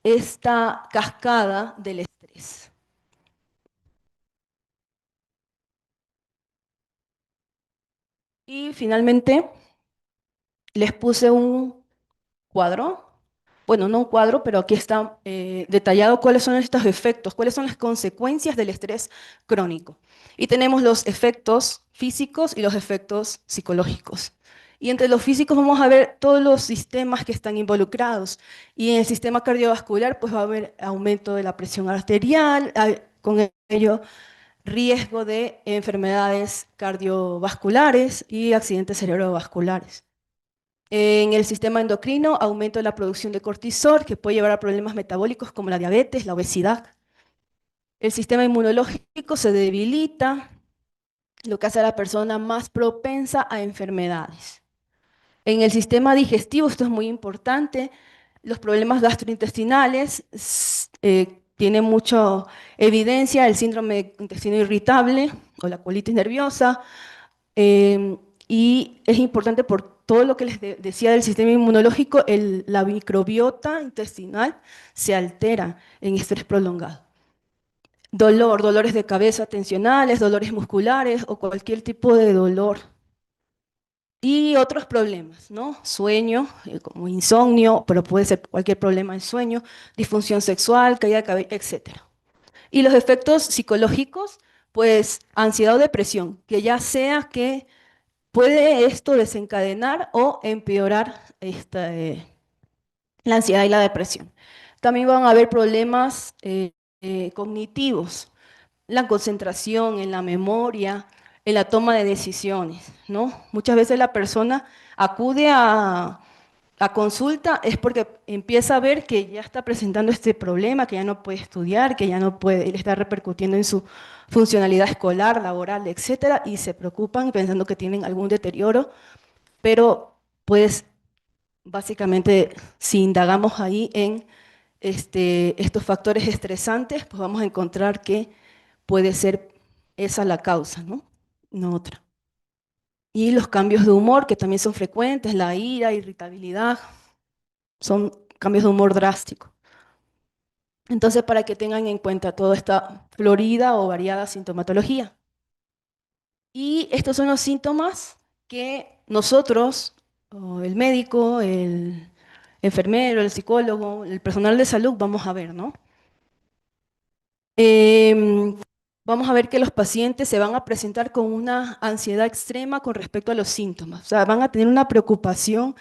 esta cascada del estrés. Y finalmente les puse un cuadro. Bueno, no un cuadro, pero aquí está detallado cuáles son estos efectos, cuáles son las consecuencias del estrés crónico. Y tenemos los efectos físicos y los efectos psicológicos. Y entre los físicos vamos a ver todos los sistemas que están involucrados. Y en el sistema cardiovascular, pues va a haber aumento de la presión arterial, con ello riesgo de enfermedades cardiovasculares y accidentes cerebrovasculares. En el sistema endocrino, aumento de la producción de cortisol, que puede llevar a problemas metabólicos como la diabetes, la obesidad. El sistema inmunológico se debilita, lo que hace a la persona más propensa a enfermedades. En el sistema digestivo, esto es muy importante, los problemas gastrointestinales tiene mucha evidencia, el síndrome de intestino irritable o la colitis nerviosa, eh, y es importante por todo lo que les decía del sistema inmunológico, la microbiota intestinal se altera en estrés prolongado. Dolores de cabeza tensionales, dolores musculares o cualquier tipo de dolor. Y otros problemas, ¿no? Sueño, como insomnio, pero puede ser cualquier problema de sueño, disfunción sexual, caída de cabello, etc. Y los efectos psicológicos, pues ansiedad o depresión, que ya sea que puede esto desencadenar o empeorar la ansiedad y la depresión. También van a haber problemas cognitivos, la concentración, en la memoria, en la toma de decisiones, ¿no? Muchas veces la persona acude a consulta es porque empieza a ver que ya está presentando este problema, que ya no puede estudiar, que ya no puede, le está repercutiendo en su funcionalidad escolar, laboral, etcétera, y se preocupan pensando que tienen algún deterioro, pero pues básicamente si indagamos ahí en estos factores estresantes, pues vamos a encontrar que puede ser esa la causa, ¿no? No otra. Y los cambios de humor, que también son frecuentes, la ira, irritabilidad, son cambios de humor drásticos. Entonces, para que tengan en cuenta toda esta florida o variada sintomatología. Y estos son los síntomas que nosotros, o el médico, el enfermero, el psicólogo, el personal de salud, vamos a ver, ¿no? Em, Vamos a ver que los pacientes se van a presentar con una ansiedad extrema con respecto a los síntomas. O sea, van a tener una preocupación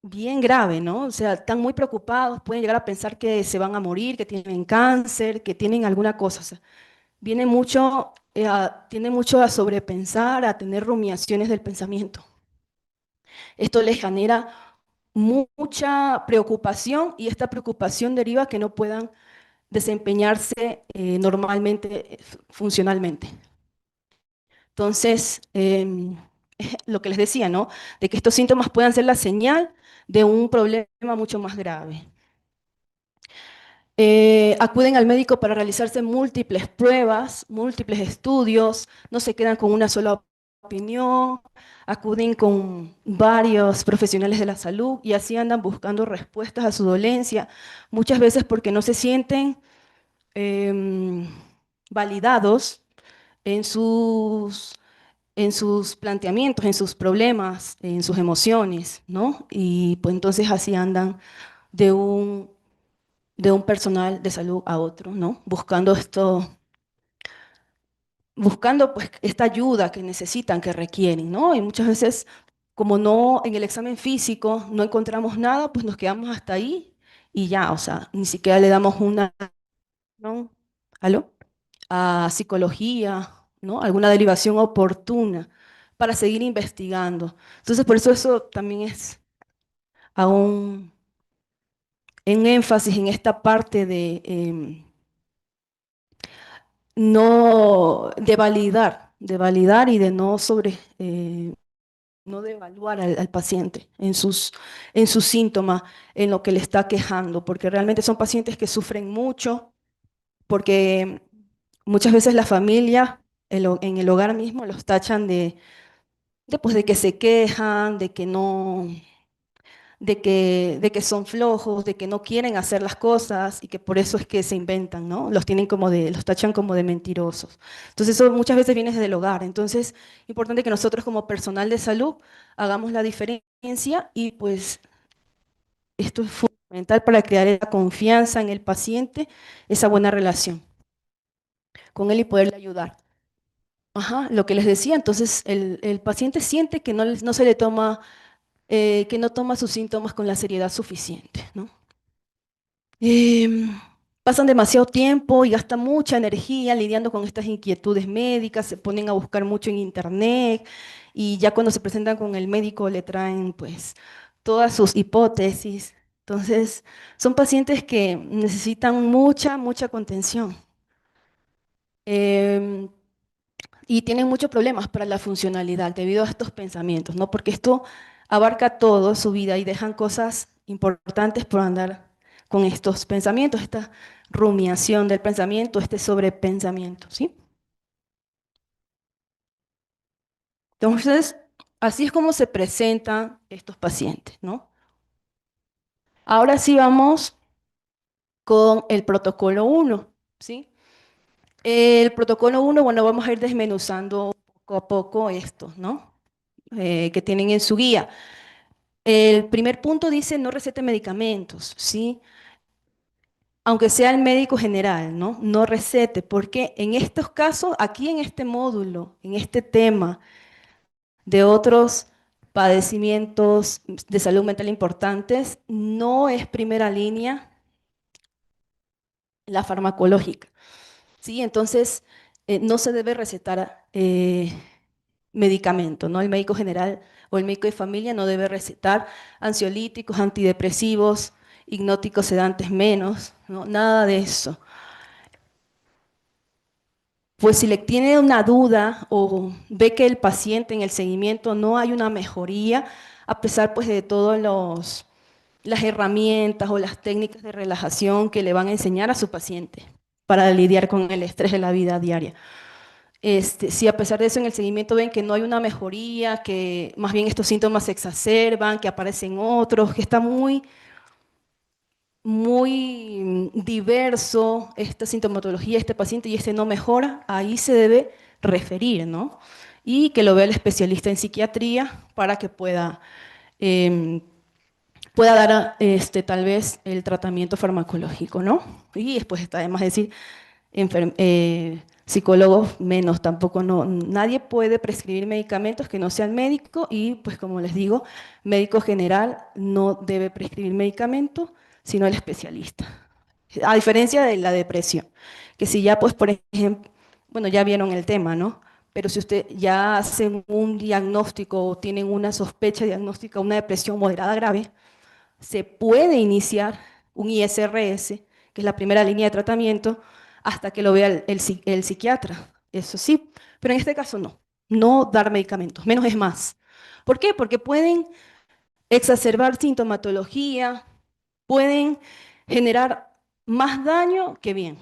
bien grave, ¿no? O sea, están muy preocupados, pueden llegar a pensar que se van a morir, que tienen cáncer, que tienen alguna cosa. O sea, tiene mucho a sobrepensar, a tener rumiaciones del pensamiento. Esto les genera mucha preocupación y esta preocupación deriva que no puedan desempeñarse normalmente, funcionalmente. Entonces, lo que les decía, ¿no? De que estos síntomas puedan ser la señal de un problema mucho más grave. Acuden al médico para realizarse múltiples pruebas, múltiples estudios, no se quedan con una sola opinión, acuden con varios profesionales de la salud y así andan buscando respuestas a su dolencia, muchas veces porque no se sienten em, validados en en sus planteamientos, en sus problemas, en sus emociones, ¿no? Y pues entonces así andan de de un personal de salud a otro, ¿no? Buscando pues esta ayuda que necesitan, que requieren, ¿no? Y muchas veces, como no en el examen físico no encontramos nada, pues nos quedamos hasta ahí y ya, o sea, ni siquiera le damos una, ¿no? ¿Aló? A psicología, ¿no? Alguna derivación oportuna para seguir investigando. Entonces, por eso también es aún en énfasis en esta parte de no de validar y de no no devaluar al paciente en sus síntomas, en lo que le está quejando, porque realmente son pacientes que sufren mucho, porque muchas veces la familia en el hogar mismo los tachan de, pues, de que se quejan, de que son flojos, de que no quieren hacer las cosas y que por eso es que se inventan, ¿no? Los tienen como los tachan como de mentirosos. Entonces eso muchas veces viene desde el hogar. Entonces, importante que nosotros como personal de salud hagamos la diferencia y pues esto es fundamental para crear esa confianza en el paciente, esa buena relación con él y poderle ayudar. Ajá, lo que les decía, entonces el paciente siente que no se le toma, que no toma sus síntomas con la seriedad suficiente, ¿no? Em, Pasan demasiado tiempo y gastan mucha energía lidiando con estas inquietudes médicas, se ponen a buscar mucho en internet y ya cuando se presentan con el médico le traen pues todas sus hipótesis. Entonces, son pacientes que necesitan mucha contención. Em, y tienen muchos problemas para la funcionalidad debido a estos pensamientos, ¿no? Porque esto abarca todo su vida y dejan cosas importantes por andar con estos pensamientos, esta rumiación del pensamiento, este sobrepensamiento, ¿sí? Entonces, así es como se presentan estos pacientes, ¿no? Ahora sí vamos con el protocolo uno, ¿sí? El protocolo uno, bueno, vamos a ir desmenuzando poco a poco esto, ¿no? Que tienen en su guía. El primer punto dice no recete medicamentos, ¿sí? Aunque sea el médico general, ¿no? No recete, porque en estos casos, aquí en este módulo, en este tema de otros padecimientos de salud mental importantes, no es primera línea la farmacológica, ¿sí? Entonces, no se debe recetar medicamento, ¿no? El médico general o el médico de familia no debe recetar ansiolíticos, antidepresivos, hipnóticos, sedantes menos, ¿no? Nada de eso. Pues si le tiene una duda o ve que el paciente en el seguimiento no hay una mejoría, a pesar pues de todas las herramientas o las técnicas de relajación que le van a enseñar a su paciente para lidiar con el estrés de la vida diaria. Si a pesar de eso en el seguimiento ven que no hay una mejoría, que más bien estos síntomas se exacerban, que aparecen otros, que está muy diverso esta sintomatología, este paciente y este no mejora, ahí se debe referir, ¿no? Y que lo vea el especialista en psiquiatría para que em, pueda dar tal vez el tratamiento farmacológico, ¿no? Y después está además decir psicólogos menos, tampoco no, nadie puede prescribir medicamentos que no sean médico y pues como les digo, médico general no debe prescribir medicamentos, sino el especialista. A diferencia de la depresión, que si ya pues por ejemplo, bueno ya vieron el tema, ¿no? Pero si usted ya hacen un diagnóstico o tienen una sospecha diagnóstica, una depresión moderada grave, se puede iniciar un ISRS, que es la primera línea de tratamiento, hasta que lo vea el psiquiatra. Eso sí, pero en este caso no. No dar medicamentos, menos es más. ¿Por qué? Porque pueden exacerbar sintomatología, pueden generar más daño que bien.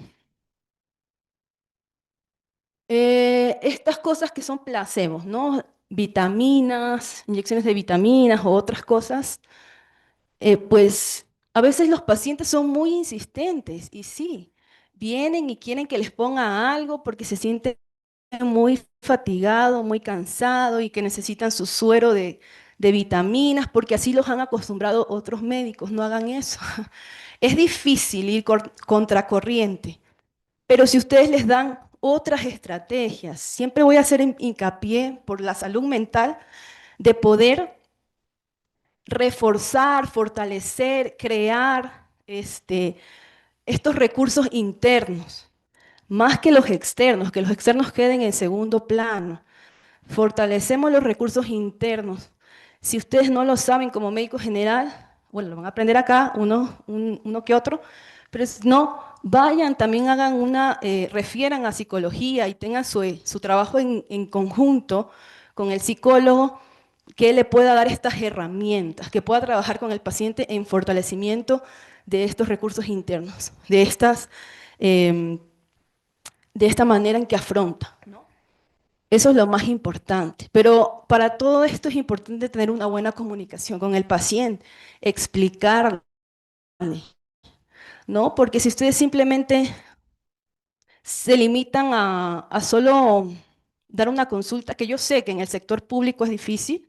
Estas cosas que son placebos, ¿no? Vitaminas, inyecciones de vitaminas o otras cosas, pues a veces los pacientes son muy insistentes y sí, vienen y quieren que les ponga algo porque se sienten muy fatigado, muy cansado y que necesitan su suero de vitaminas porque así los han acostumbrado otros médicos. No hagan eso. Es difícil ir contracorriente, pero si ustedes les dan otras estrategias, siempre voy a hacer hincapié por la salud mental de poder reforzar, fortalecer, crear estos recursos internos, más que los externos queden en segundo plano. Fortalecemos los recursos internos. Si ustedes no lo saben como médico general, bueno, lo van a aprender acá, uno que otro, pero si no, vayan, también hagan refieran a psicología y tengan su trabajo en conjunto con el psicólogo que le pueda dar estas herramientas, que pueda trabajar con el paciente en fortalecimiento de estos recursos internos, em, de esta manera en que afronta, ¿no? Eso es lo más importante. Pero para todo esto es importante tener una buena comunicación con el paciente, explicarle, ¿no? Porque si ustedes simplemente se limitan a solo dar una consulta, que yo sé que en el sector público es difícil,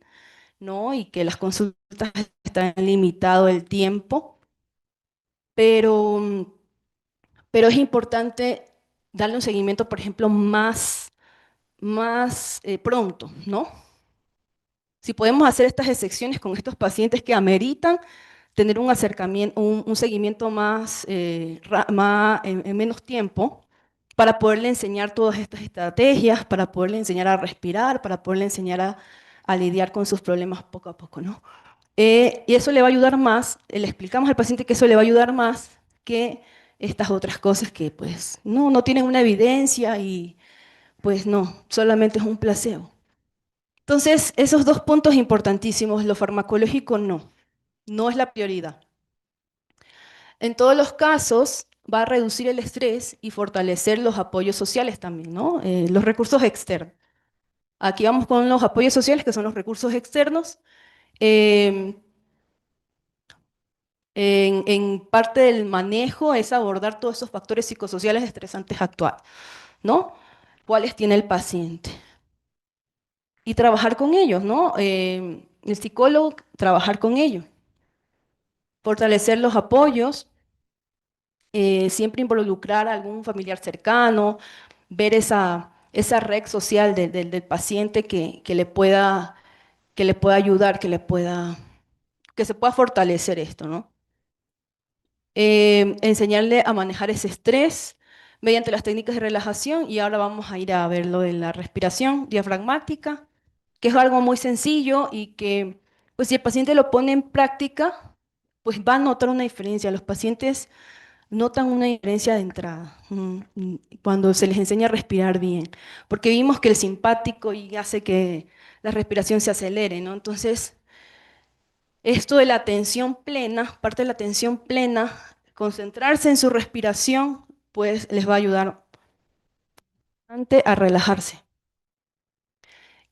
¿no? Y que las consultas están limitado el tiempo, pero, pero es importante darle un seguimiento, por ejemplo, más pronto, ¿no? Si podemos hacer estas excepciones con estos pacientes que ameritan tener un acercamiento, un seguimiento más, en menos tiempo, para poderle enseñar todas estas estrategias, para poderle enseñar a respirar, para poderle enseñar a lidiar con sus problemas poco a poco, ¿no? Y eso le va a ayudar más, le explicamos al paciente que eso le va a ayudar más que estas otras cosas que pues no tienen una evidencia y pues no, solamente es un placebo. Entonces, esos dos puntos importantísimos, lo farmacológico no es la prioridad. En todos los casos va a reducir el estrés y fortalecer los apoyos sociales también, ¿no? Los recursos externos. Aquí vamos con los apoyos sociales, que son los recursos externos. Eh, en parte del manejo es abordar todos esos factores psicosociales estresantes actuales, ¿no? ¿Cuáles tiene el paciente? Y trabajar con ellos, ¿no? El psicólogo, trabajar con ellos. Fortalecer los apoyos, siempre involucrar a algún familiar cercano, ver esa red social del paciente que le pueda ayudar, que se pueda fortalecer esto, ¿no? Enseñarle a manejar ese estrés mediante las técnicas de relajación y ahora vamos a ir a ver lo de la respiración diafragmática, que es algo muy sencillo y que, pues si el paciente lo pone en práctica, pues va a notar una diferencia. Los pacientes notan una diferencia de entrada cuando se les enseña a respirar bien, porque vimos que el simpático y hace que la respiración se acelere, ¿no? Entonces, esto de la atención plena, parte de la atención plena, concentrarse en su respiración, pues les va a ayudar bastante a relajarse.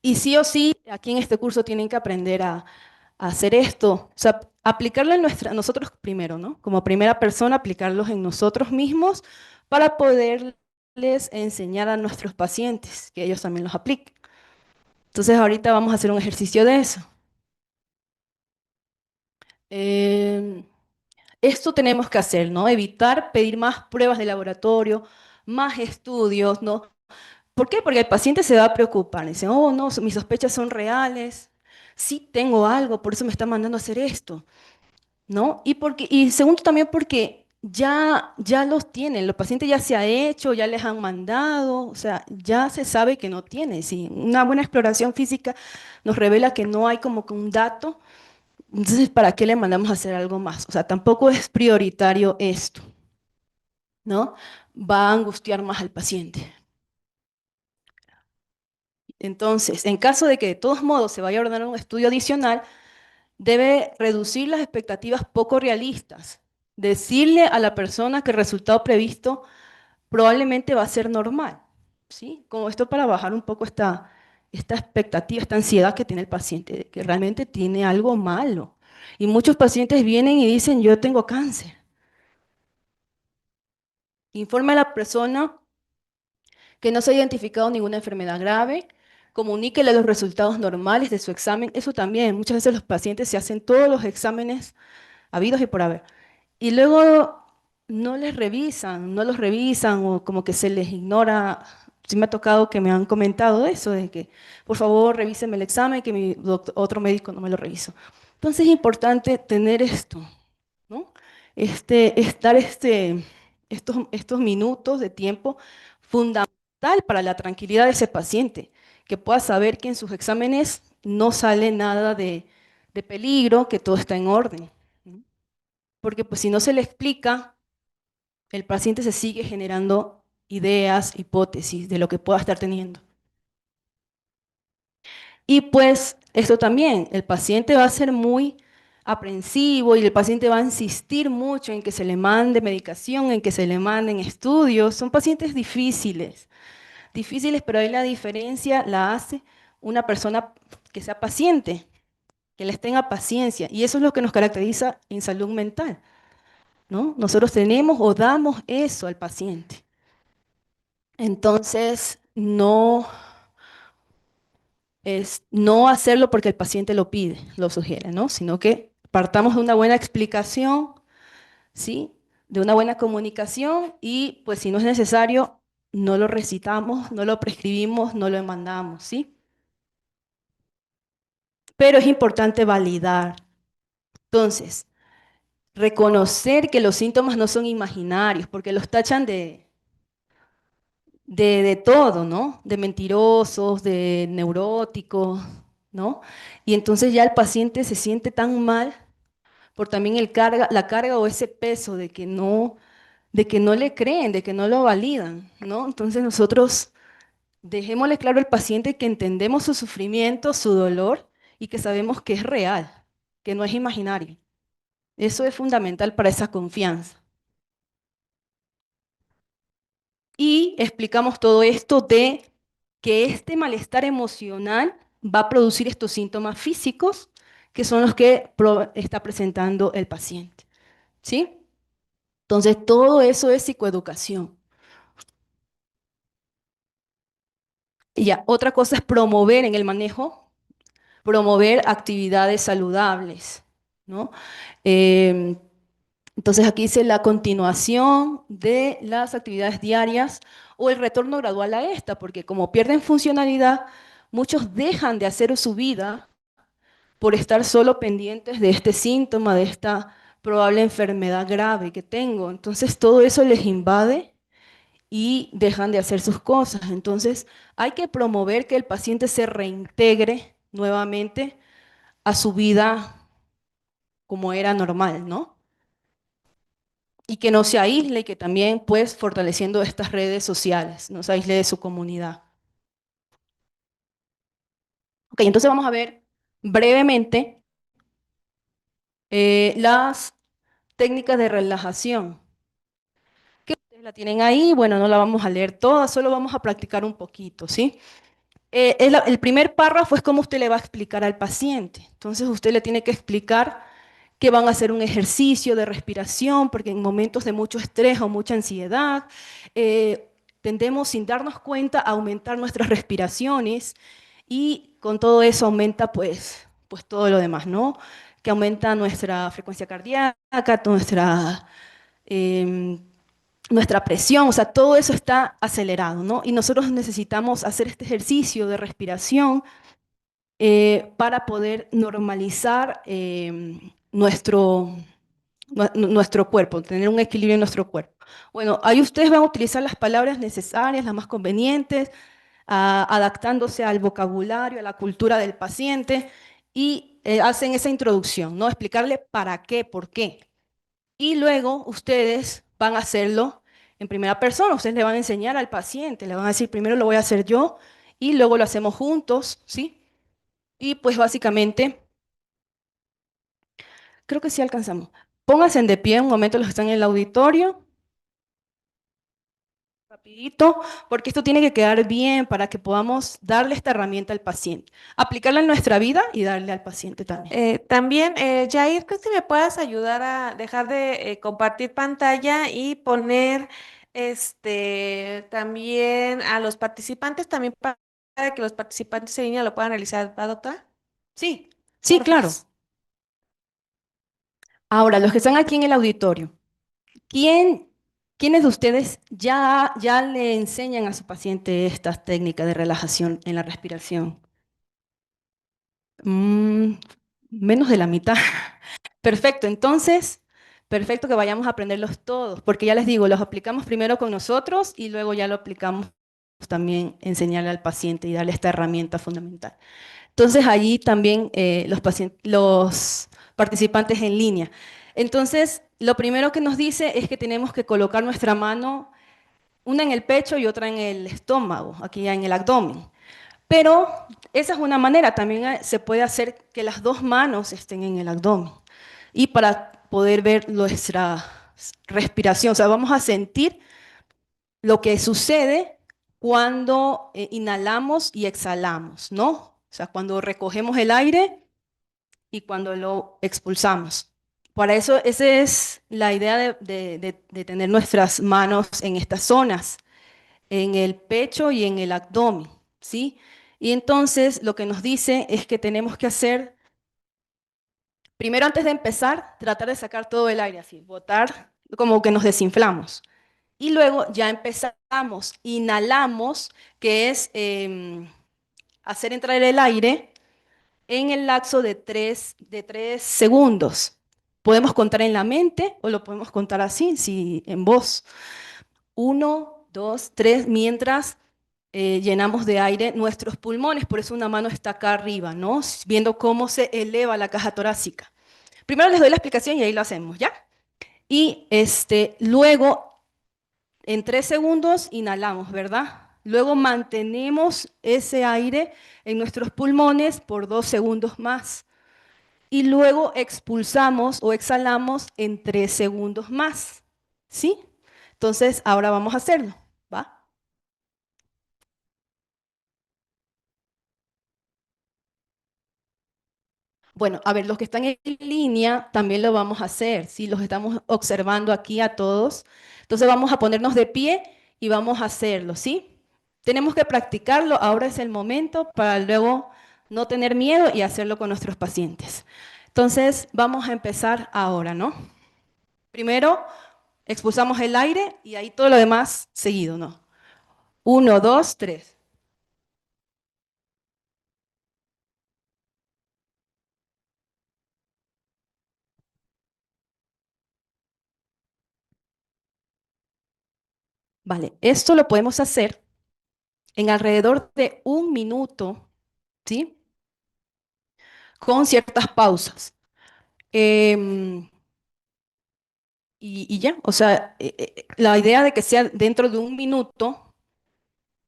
Y sí o sí, aquí en este curso tienen que aprender a hacer esto, o sea, aplicarlo a nosotros primero, ¿no? Como primera persona, aplicarlos en nosotros mismos para poderles enseñar a nuestros pacientes que ellos también los apliquen. Entonces ahorita vamos a hacer un ejercicio de eso. Em, Esto tenemos que hacer, ¿no? Evitar pedir más pruebas de laboratorio, más estudios, ¿no? ¿Por qué? Porque el paciente se va a preocupar. Dice, oh, no, mis sospechas son reales, sí tengo algo, por eso me está mandando a hacer esto, ¿no? Y segundo también porque ya los tienen, los pacientes ya se ha hecho, ya les han mandado, o sea, ya se sabe que no tiene. Si una buena exploración física nos revela que no hay como que un dato, entonces, ¿para qué le mandamos a hacer algo más? O sea, tampoco es prioritario esto, ¿no? Va a angustiar más al paciente. Entonces, en caso de que de todos modos se vaya a ordenar un estudio adicional, debe reducir las expectativas poco realistas. Decirle a la persona que el resultado previsto probablemente va a ser normal, ¿sí? Como esto para bajar un poco esta expectativa, esta ansiedad que tiene el paciente, de que realmente tiene algo malo. Y muchos pacientes vienen y dicen, yo tengo cáncer. Informe a la persona que no se ha identificado ninguna enfermedad grave, comuníquele los resultados normales de su examen. Eso también, muchas veces los pacientes se hacen todos los exámenes habidos y por haber. Y luego no los revisan o como que se les ignora. Sí me ha tocado que me han comentado eso, de que por favor revíseme el examen, que otro médico no me lo revisó. Entonces es importante tener esto, ¿no? Estos minutos de tiempo fundamental para la tranquilidad de ese paciente, que pueda saber que en sus exámenes no sale nada de peligro, que todo está en orden, ¿no? Porque pues si no se le explica, el paciente se sigue generando ideas, hipótesis de lo que pueda estar teniendo. Y pues esto también, el paciente va a ser muy aprensivo y el paciente va a insistir mucho en que se le mande medicación, en que se le manden estudios. Son pacientes difíciles, difíciles, pero ahí la diferencia la hace una persona que sea paciente, que les tenga paciencia. Y eso es lo que nos caracteriza en salud mental, ¿no? Nosotros tenemos o damos eso al paciente. Entonces, no es no hacerlo porque el paciente lo pide, lo sugiere, ¿no? Sino que partamos de una buena explicación, ¿sí? De una buena comunicación y pues si no es necesario, no lo recitamos, no lo prescribimos, no lo mandamos, ¿sí? Pero es importante validar. Entonces, reconocer que los síntomas no son imaginarios, porque los tachan de todo, ¿no? De mentirosos, de neuróticos, ¿no? Y entonces ya el paciente se siente tan mal por también la carga o ese peso de que no le creen, de que no lo validan, ¿no? Entonces nosotros dejémosle claro al paciente que entendemos su sufrimiento, su dolor y que sabemos que es real, que no es imaginario. Eso es fundamental para esa confianza. Y explicamos todo esto de que este malestar emocional va a producir estos síntomas físicos que son los que está presentando el paciente. ¿Sí? Entonces, todo eso es psicoeducación. Y ya, otra cosa es promover en el manejo, promover actividades saludables, ¿no? Eh, entonces, aquí dice la continuación de las actividades diarias o el retorno gradual a esta, porque como pierden funcionalidad, muchos dejan de hacer su vida por estar solo pendientes de este síntoma, de esta probable enfermedad grave que tengo. Entonces, todo eso les invade y dejan de hacer sus cosas. Entonces, hay que promover que el paciente se reintegre nuevamente a su vida como era normal, ¿no? Y que no se aísle y que también, pues, fortaleciendo estas redes sociales, no se aísle de su comunidad. Ok, entonces vamos a ver brevemente las técnicas de relajación. Que ustedes la tienen ahí, bueno, no la vamos a leer toda, solo vamos a practicar un poquito, ¿sí? El primer párrafo es cómo usted le va a explicar al paciente. Entonces usted le tiene que explicar que van a hacer un ejercicio de respiración, porque en momentos de mucho estrés o mucha ansiedad, tendemos sin darnos cuenta a aumentar nuestras respiraciones y con todo eso aumenta pues todo lo demás, ¿no? Que aumenta nuestra frecuencia cardíaca, em, nuestra presión, o sea, todo eso está acelerado, ¿no? Y nosotros necesitamos hacer este ejercicio de respiración para poder normalizar nuestro cuerpo, tener un equilibrio en nuestro cuerpo. Bueno, ahí ustedes van a utilizar las palabras necesarias, las más convenientes, adaptándose al vocabulario, a la cultura del paciente y hacen esa introducción, ¿no? Explicarle para qué, por qué. Y luego ustedes van a hacerlo en primera persona, ustedes le van a enseñar al paciente, le van a decir, primero lo voy a hacer yo y luego lo hacemos juntos, ¿sí? Y pues básicamente, creo que sí alcanzamos. Pónganse de pie un momento los que están en el auditorio, rapidito, porque esto tiene que quedar bien para que podamos darle esta herramienta al paciente, aplicarla en nuestra vida y darle al paciente también. También, Jair, ¿crees que me puedas ayudar a dejar de compartir pantalla y poner también a los participantes también para que los participantes en línea lo puedan realizar, ¿va, doctora? Sí, sí, claro. Porfas. Ahora, los que están aquí en el auditorio, ¿quién, quiénes de ustedes ya le enseñan a su paciente estas técnicas de relajación en la respiración? Mm, menos de la mitad. Perfecto, entonces, perfecto que vayamos a aprenderlos todos, porque ya les digo, los aplicamos primero con nosotros y luego ya lo aplicamos también enseñarle al paciente y darle esta herramienta fundamental. Entonces, allí también los participantes en línea. Entonces, lo primero que nos dice es que tenemos que colocar nuestra mano, una en el pecho y otra en el estómago, aquí ya en el abdomen. Pero esa es una manera, también se puede hacer que las dos manos estén en el abdomen. Y para poder ver nuestra respiración, o sea, vamos a sentir lo que sucede cuando inhalamos y exhalamos, ¿no? O sea, cuando recogemos el aire y cuando lo expulsamos. Para eso, esa es la idea de tener nuestras manos en estas zonas, en el pecho y en el abdomen, ¿sí? Y entonces lo que nos dice es que tenemos que hacer, primero antes de empezar, tratar de sacar todo el aire así, botar como que nos desinflamos. Y luego ya empezamos, inhalamos, que es hacer entrar el aire en el lapso de tres segundos. Podemos contar en la mente o lo podemos contar así, si en voz. Uno, dos, tres, mientras llenamos de aire nuestros pulmones. Por eso una mano está acá arriba, ¿no? Viendo cómo se eleva la caja torácica. Primero les doy la explicación y ahí lo hacemos, ¿ya? Y luego, en 3 segundos, inhalamos, ¿verdad? Luego mantenemos ese aire en nuestros pulmones por 2 segundos más. Y luego expulsamos o exhalamos en 3 segundos más. ¿Sí? Entonces, ahora vamos a hacerlo. ¿Va? Bueno, a ver, los que están en línea también lo vamos a hacer. ¿Sí? Los estamos observando aquí a todos. Entonces, vamos a ponernos de pie y vamos a hacerlo. ¿Sí? Tenemos que practicarlo. Ahora es el momento para luego no tener miedo y hacerlo con nuestros pacientes. Entonces, vamos a empezar ahora, ¿no? Primero, expulsamos el aire y ahí todo lo demás seguido, ¿no? Uno, dos, tres. Vale, esto lo podemos hacer en alrededor de 1 minuto, ¿sí? Con ciertas pausas. Em, y ya, o sea, la idea de que sea dentro de 1 minuto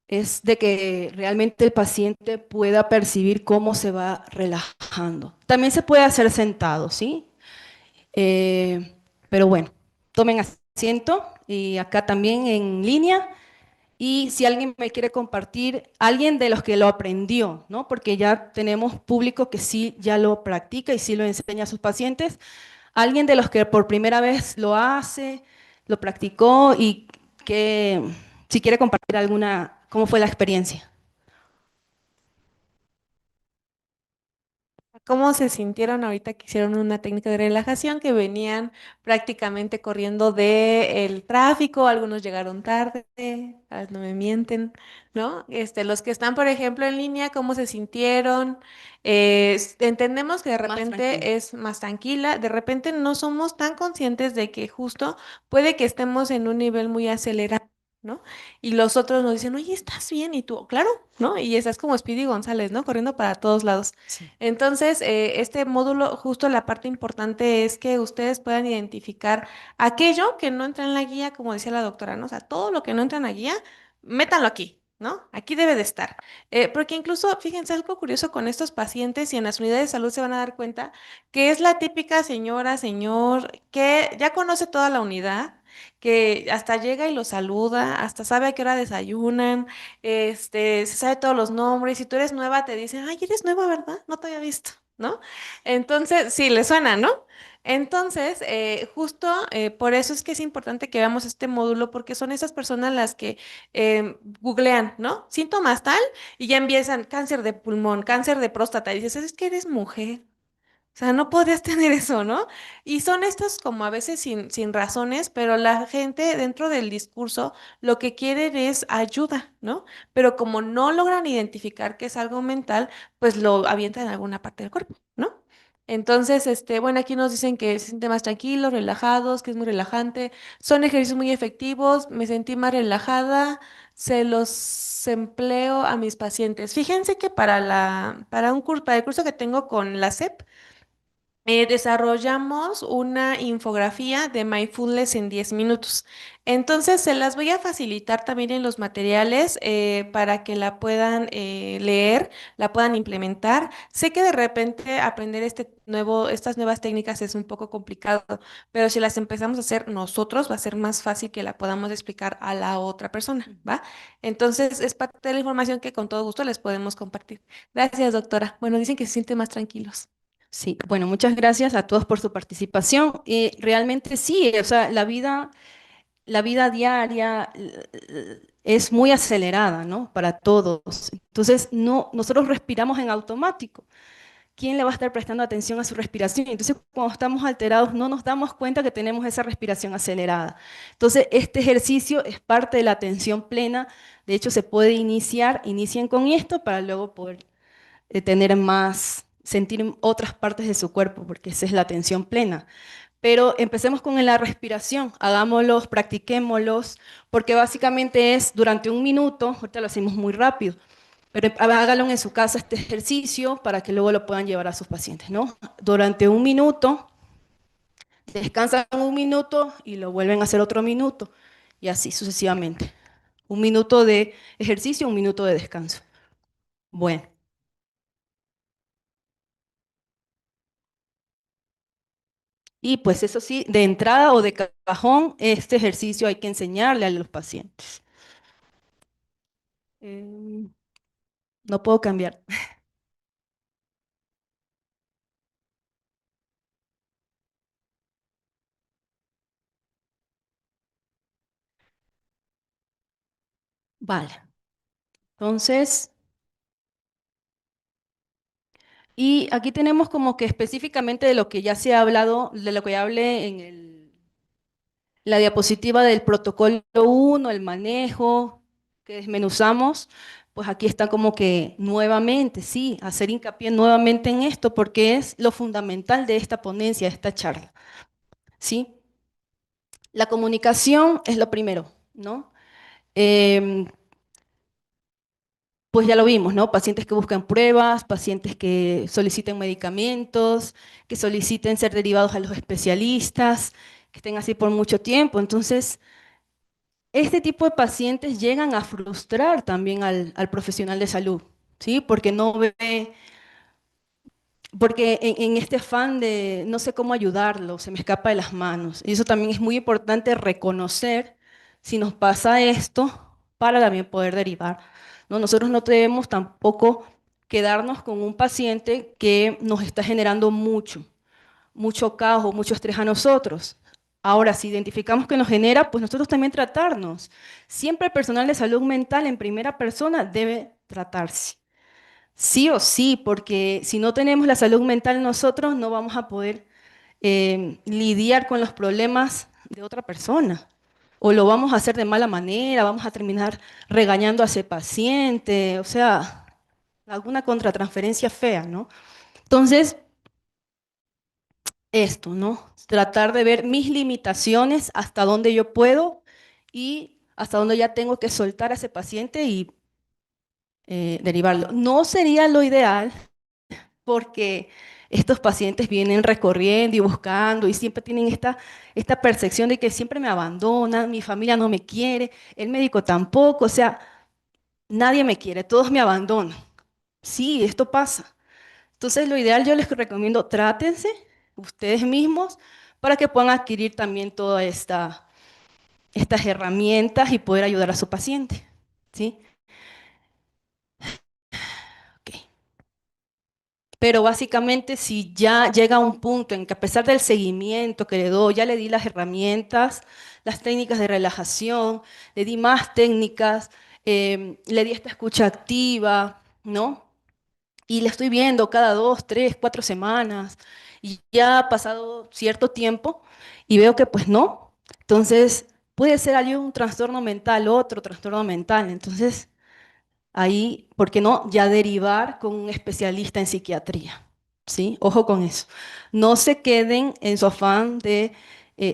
es de que realmente el paciente pueda percibir cómo se va relajando. También se puede hacer sentado, ¿sí? Eh, pero bueno, tomen asiento y acá también en línea. Y si alguien me quiere compartir, alguien de los que lo aprendió, ¿no? Porque ya tenemos público que sí ya lo practica y sí lo enseña a sus pacientes. Alguien de los que por primera vez lo hace, lo practicó y que si quiere compartir alguna, ¿cómo fue la experiencia? ¿Cómo se sintieron ahorita que hicieron una técnica de relajación que venían prácticamente corriendo del tráfico? Algunos llegaron tarde, no me mienten, ¿no? Los que están, por ejemplo, en línea, ¿cómo se sintieron? Entendemos que de Más tranquilo. repente es más tranquila, de repente no somos tan conscientes de que justo puede que estemos en un nivel muy acelerado, ¿no? Y los otros nos dicen, oye, ¿estás bien? Y tú, claro, ¿no? Y estás como Speedy González, ¿no? Corriendo para todos lados. Sí. Entonces, este módulo, justo la parte importante es que ustedes puedan identificar aquello que no entra en la guía, como decía la doctora, ¿no? O sea, todo lo que no entra en la guía, métanlo aquí, ¿no? Aquí debe de estar. Porque incluso, fíjense, algo curioso con estos pacientes y en las unidades de salud se van a dar cuenta que es la típica señora, señor, que ya conoce toda la unidad, que hasta llega y lo saluda, hasta sabe a qué hora desayunan, se sabe todos los nombres. Si tú eres nueva, te dicen, ay, eres nueva, ¿verdad? No te había visto, ¿no? Entonces, sí, le suena, ¿no? Entonces, justo por eso es que es importante que veamos este módulo, porque son esas personas las que googlean, ¿no? Síntomas tal, y ya empiezan cáncer de pulmón, cáncer de próstata, y dices, es que eres mujer. O sea, no podías tener eso, ¿no? Y son estos como a veces sin razones, pero la gente dentro del discurso lo que quieren es ayuda, ¿no? Pero como no logran identificar que es algo mental, pues lo avientan en alguna parte del cuerpo, ¿no? Entonces, bueno, aquí nos dicen que se sienten más tranquilos, relajados, que es muy relajante. Son ejercicios muy efectivos, me sentí más relajada, se los empleo a mis pacientes. Fíjense que para el curso que tengo con la SEP, desarrollamos una infografía de mindfulness en 10 minutos. Entonces, se las voy a facilitar también en los materiales para que la puedan leer, la puedan implementar. Sé que de repente aprender estas nuevas técnicas es un poco complicado, pero si las empezamos a hacer nosotros, va a ser más fácil que la podamos explicar a la otra persona, ¿va? Entonces, es parte de la información que con todo gusto les podemos compartir. Gracias, doctora. Bueno, dicen que se sienten más tranquilos. Sí, bueno, muchas gracias a todos por su participación. Realmente sí, o sea, la vida diaria es muy acelerada, ¿no? Para todos. Entonces, no, nosotros respiramos en automático. ¿Quién le va a estar prestando atención a su respiración? Entonces, cuando estamos alterados, no nos damos cuenta que tenemos esa respiración acelerada. Entonces, este ejercicio es parte de la atención plena. De hecho, se puede inicien con esto para luego poder tener más, sentir otras partes de su cuerpo, porque esa es la atención plena. Pero empecemos con la respiración, hagámoslos, practiquémoslos, porque básicamente es durante un minuto, ahorita lo hacemos muy rápido, pero hágalo en su casa este ejercicio para que luego lo puedan llevar a sus pacientes, ¿no? Durante un minuto, descansan un minuto y lo vuelven a hacer otro minuto, y así sucesivamente. Un minuto de ejercicio, un minuto de descanso. Bueno, y pues eso sí, de entrada o de cajón, este ejercicio hay que enseñarle a los pacientes. Em, no puedo cambiar. Vale. Entonces, y aquí tenemos como que específicamente de lo que ya se ha hablado, de lo que ya hablé en la diapositiva del protocolo uno, el manejo, que desmenuzamos, pues aquí está como que nuevamente, sí, hacer hincapié nuevamente en esto porque es lo fundamental de esta ponencia, de esta charla, ¿sí? La comunicación es lo primero, ¿no? Em, Pues ya lo vimos, ¿no? Pacientes que buscan pruebas, pacientes que soliciten medicamentos, que soliciten ser derivados a los especialistas, que estén así por mucho tiempo. Entonces, este tipo de pacientes llegan a frustrar también al profesional de salud, ¿sí? Porque no ve, porque en este afán de no sé cómo ayudarlo, se me escapa de las manos. Y eso también es muy importante reconocer si nos pasa esto para también poder derivar, ¿no? Nosotros no debemos tampoco quedarnos con un paciente que nos está generando mucho caos o mucho estrés a nosotros. Ahora, si identificamos que nos genera, pues nosotros también tratarnos. Siempre el personal de salud mental en primera persona debe tratarse. Sí o sí, porque si no tenemos la salud mental nosotros no vamos a poder lidiar con los problemas de otra persona. O lo vamos a hacer de mala manera, vamos a terminar regañando a ese paciente, o sea, alguna contratransferencia fea, ¿no? Entonces, esto, ¿no? Tratar de ver mis limitaciones, hasta dónde yo puedo y hasta dónde ya tengo que soltar a ese paciente y derivarlo. No sería lo ideal porque estos pacientes vienen recorriendo y buscando y siempre tienen esta percepción de que siempre me abandonan, mi familia no me quiere, el médico tampoco, o sea, nadie me quiere, todos me abandonan. Sí, esto pasa. Entonces, lo ideal yo les recomiendo, trátense ustedes mismos para que puedan adquirir también todas estas herramientas y poder ayudar a su paciente. ¿Sí? Ok. Pero básicamente, si ya llega a un punto en que a pesar del seguimiento que le doy, ya le di las herramientas, las técnicas de relajación, le di más técnicas, le di esta escucha activa, ¿no? Y le estoy viendo cada 2, 3, 4 semanas y ya ha pasado cierto tiempo y veo que pues no. Entonces puede ser algún trastorno mental, otro trastorno mental. Entonces ahí, ¿por qué no? Ya derivar con un especialista en psiquiatría. ¿Sí? Ojo con eso. No se queden en su afán de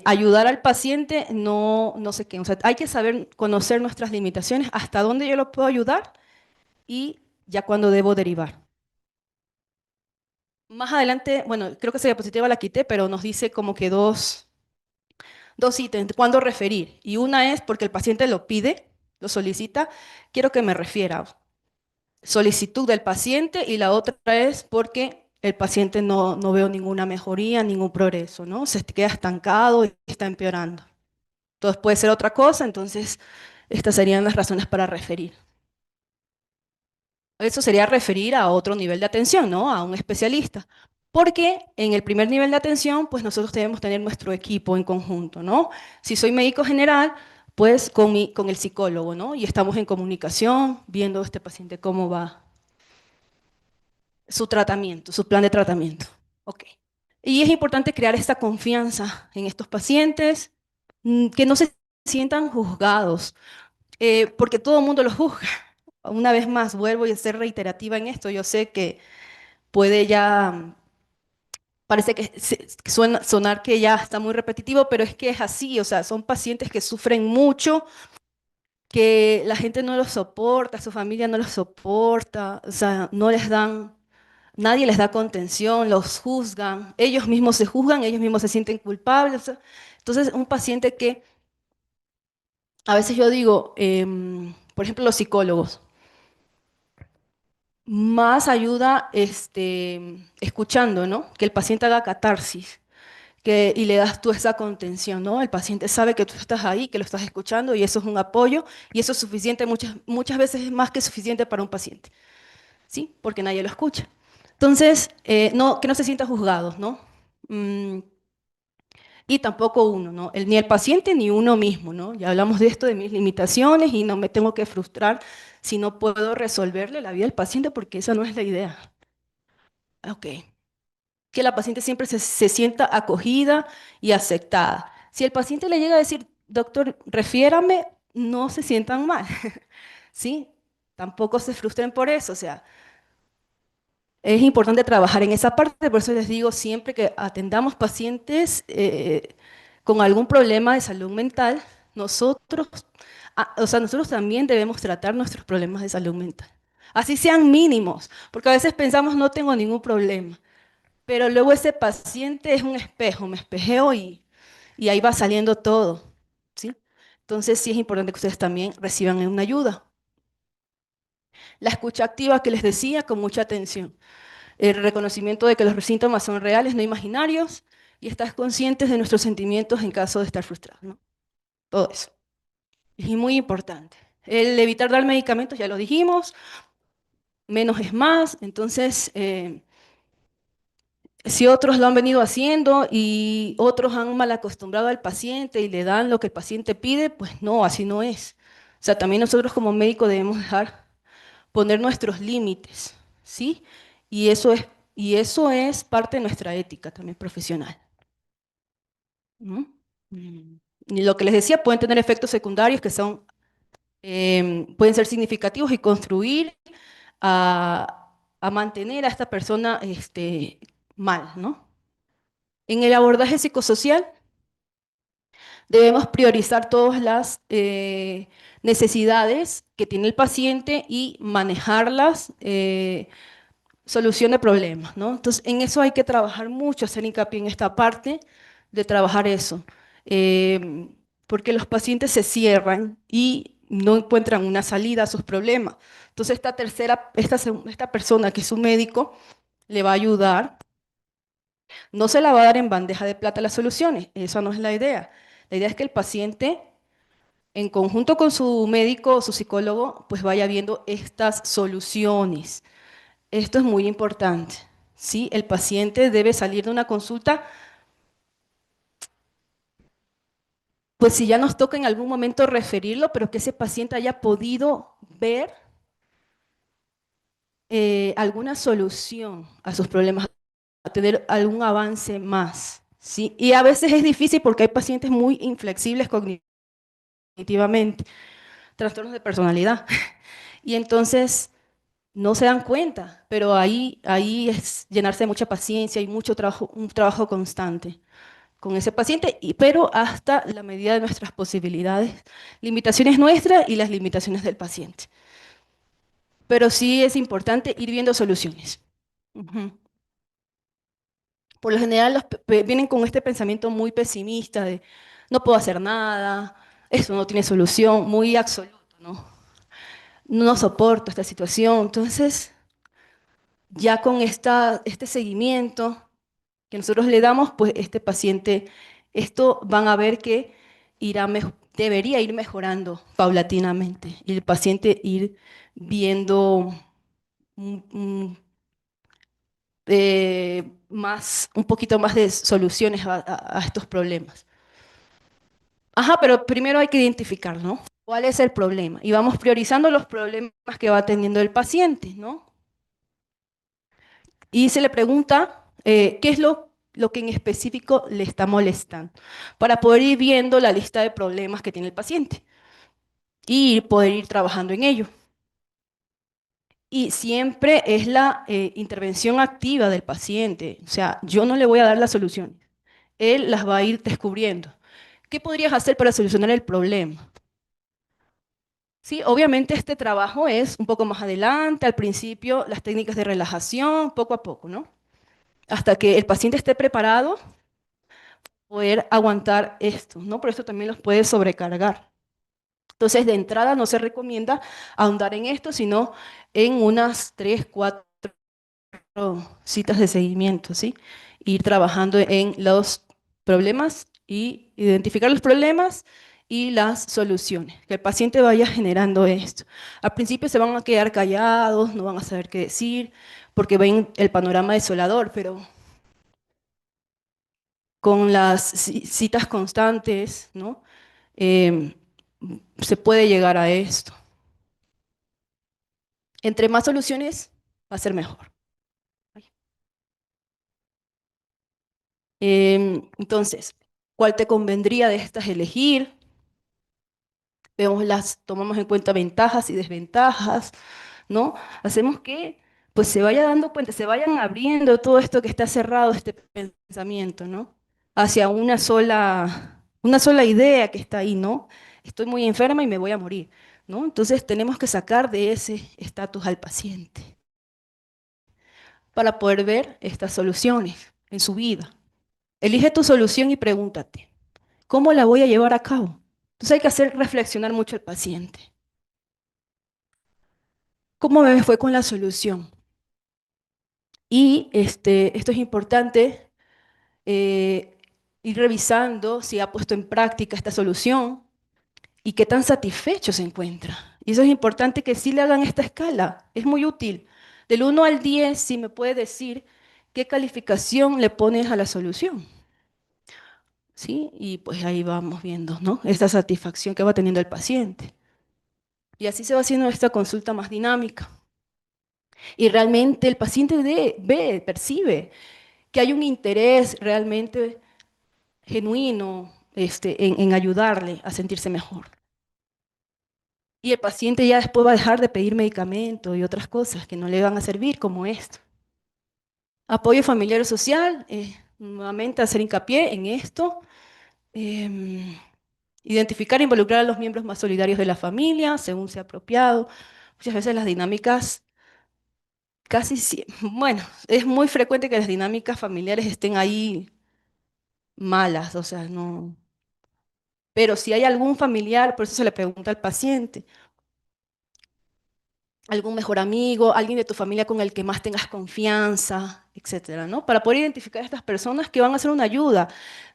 ayudar al paciente, no se queden. O sea, hay que saber conocer nuestras limitaciones, hasta dónde yo lo puedo ayudar y ya cuando debo derivar. Más adelante, bueno, creo que esa diapositiva la quité, pero nos dice como que dos ítems, cuándo referir. Y una es porque el paciente lo pide, lo solicita, quiero que me refiera. Solicitud del paciente y la otra es porque el paciente no veo ninguna mejoría, ningún progreso, ¿no? Se queda estancado y está empeorando. Entonces puede ser otra cosa, entonces estas serían las razones para referir. Eso sería referir a otro nivel de atención, ¿no? A un especialista. Porque en el primer nivel de atención, pues nosotros debemos tener nuestro equipo en conjunto, ¿no? Si soy médico general, pues con el psicólogo, ¿no? Y estamos en comunicación, viendo este paciente cómo va su tratamiento, su plan de tratamiento. Ok. Y es importante crear esta confianza en estos pacientes, que no se sientan juzgados, porque todo el mundo los juzga. Una vez más, vuelvo a ser reiterativa en esto. Yo sé que puede ya, parece que que sonar que ya está muy repetitivo, pero es que es así. O sea, son pacientes que sufren mucho, que la gente no los soporta, su familia no los soporta, o sea, no les dan, nadie les da contención, los juzgan, ellos mismos se juzgan, ellos mismos se sienten culpables. O sea, entonces, un paciente que, a veces yo digo, por ejemplo, los psicólogos, más ayuda escuchando, ¿no? Que el paciente haga catarsis. Y le das tú esa contención, ¿no? El paciente sabe que tú estás ahí, que lo estás escuchando y eso es un apoyo y eso es suficiente, muchas veces es más que suficiente para un paciente, ¿sí? Porque nadie lo escucha. Entonces, que no se sienta juzgado, ¿no? Mm, y tampoco uno, ¿no? Ni el paciente ni uno mismo, ¿no? Ya hablamos de esto, de mis limitaciones y no me tengo que frustrar si no puedo resolverle la vida al paciente porque esa no es la idea. Ok. Que la paciente siempre se sienta acogida y aceptada. Si el paciente le llega a decir, doctor, refiérame, no se sientan mal, ¿sí? Tampoco se frustren por eso, o sea, es importante trabajar en esa parte, por eso les digo siempre que atendamos pacientes con algún problema de salud mental, nosotros, o sea, nosotros también debemos tratar nuestros problemas de salud mental. Así sean mínimos, porque a veces pensamos no tengo ningún problema. Pero luego ese paciente es un espejo, me espejeo y ahí va saliendo todo, ¿sí? Entonces sí es importante que ustedes también reciban una ayuda. La escucha activa que les decía, con mucha atención. El reconocimiento de que los síntomas son reales, no imaginarios, y estás conscientes de nuestros sentimientos en caso de estar frustrado, ¿no? Todo eso. Es muy importante. El evitar dar medicamentos, ya lo dijimos, menos es más, entonces si otros lo han venido haciendo y otros han mal acostumbrado al paciente y le dan lo que el paciente pide, pues no, así no es. O sea, también nosotros como médicos debemos poner nuestros límites, ¿sí? Y eso es, y eso es parte de nuestra ética también profesional. ¿No? Y lo que les decía, pueden tener efectos secundarios que son, pueden ser significativos y construir a mantener a esta persona mal, ¿no? En el abordaje psicosocial debemos priorizar todas las necesidades que tiene el paciente y manejarlas, solución de problemas, ¿no? Entonces, en eso hay que trabajar mucho, hacer hincapié en esta parte de trabajar eso, eh, porque los pacientes se cierran y no encuentran una salida a sus problemas. Entonces, esta persona que es un médico le va a ayudar, no se la va a dar en bandeja de plata las soluciones, esa no es la idea. La idea es que el paciente, en conjunto con su médico o su psicólogo, pues vaya viendo estas soluciones. Esto es muy importante, ¿sí? El paciente debe salir de una consulta, pues si ya nos toca en algún momento referirlo, pero que ese paciente haya podido ver alguna solución a sus problemas, a tener algún avance más, ¿sí? Y a veces es difícil porque hay pacientes muy inflexibles cognitivamente, trastornos de personalidad. Y entonces no se dan cuenta, pero ahí es llenarse de mucha paciencia y mucho trabajo, un trabajo constante con ese paciente, pero hasta la medida de nuestras posibilidades, limitaciones nuestras y las limitaciones del paciente. Pero sí es importante ir viendo soluciones. Ujú. Por lo general vienen con este pensamiento muy pesimista de no puedo hacer nada, eso no tiene solución, muy absoluto, ¿no? No soporto esta situación. Entonces, ya con este seguimiento que nosotros le damos, pues este paciente, esto van a ver que debería ir mejorando paulatinamente y el paciente ir viendo un poquito más de soluciones a estos problemas. Ajá, pero primero hay que identificar, ¿no? ¿Cuál es el problema? Y vamos priorizando los problemas que va teniendo el paciente, ¿no? Y se le pregunta qué es lo que en específico le está molestando, para poder ir viendo la lista de problemas que tiene el paciente y poder ir trabajando en ello. Y siempre es la intervención activa del paciente, o sea, yo no le voy a dar la solución, él las va a ir descubriendo. ¿Qué podrías hacer para solucionar el problema? Sí, obviamente este trabajo es un poco más adelante, al principio las técnicas de relajación, poco a poco, ¿no? Hasta que el paciente esté preparado, poder aguantar esto, ¿no? Por eso también los puede sobrecargar. Entonces, de entrada no se recomienda ahondar en esto, sino en unas 3, 4 citas de seguimiento, ¿sí? Ir trabajando en los problemas y identificar los problemas y las soluciones. Que el paciente vaya generando esto. Al principio se van a quedar callados, no van a saber qué decir, porque ven el panorama desolador, pero con las citas constantes, ¿no? Em, se puede llegar a esto. Entre más soluciones, va a ser mejor. Entonces, ¿cuál te convendría de estas elegir? Tomamos en cuenta ventajas y desventajas, ¿no? Hacemos que pues se vaya dando cuenta, se vayan abriendo todo esto que está cerrado, este pensamiento, ¿no? Hacia una sola idea que está ahí, ¿no? Estoy muy enferma y me voy a morir, ¿no? Entonces tenemos que sacar de ese estatus al paciente para poder ver estas soluciones en su vida. Elige tu solución y pregúntate, ¿cómo la voy a llevar a cabo? Entonces hay que hacer reflexionar mucho al paciente. ¿Cómo me fue con la solución? Y esto es importante, eh, ir revisando si ha puesto en práctica esta solución y qué tan satisfecho se encuentra. Y eso es importante que sí le hagan esta escala, es muy útil. Del 1 al 10, si me puede decir qué calificación le pones a la solución, ¿sí? Y pues ahí vamos viendo, ¿no? Esta satisfacción que va teniendo el paciente. Y así se va haciendo esta consulta más dinámica. Y realmente el paciente percibe que hay un interés realmente genuino en ayudarle a sentirse mejor. Y el paciente ya después va a dejar de pedir medicamentos y otras cosas que no le van a servir como esto. Apoyo familiar o social, nuevamente hacer hincapié en esto. em, Identificar e involucrar a los miembros más solidarios de la familia, según sea apropiado. Muchas veces las dinámicas, bueno, es muy frecuente que las dinámicas familiares estén ahí malas, o sea, no. Pero si hay algún familiar, por eso se le pregunta al paciente, algún mejor amigo, alguien de tu familia con el que más tengas confianza, etcétera, ¿no? Para poder identificar a estas personas que van a hacer una ayuda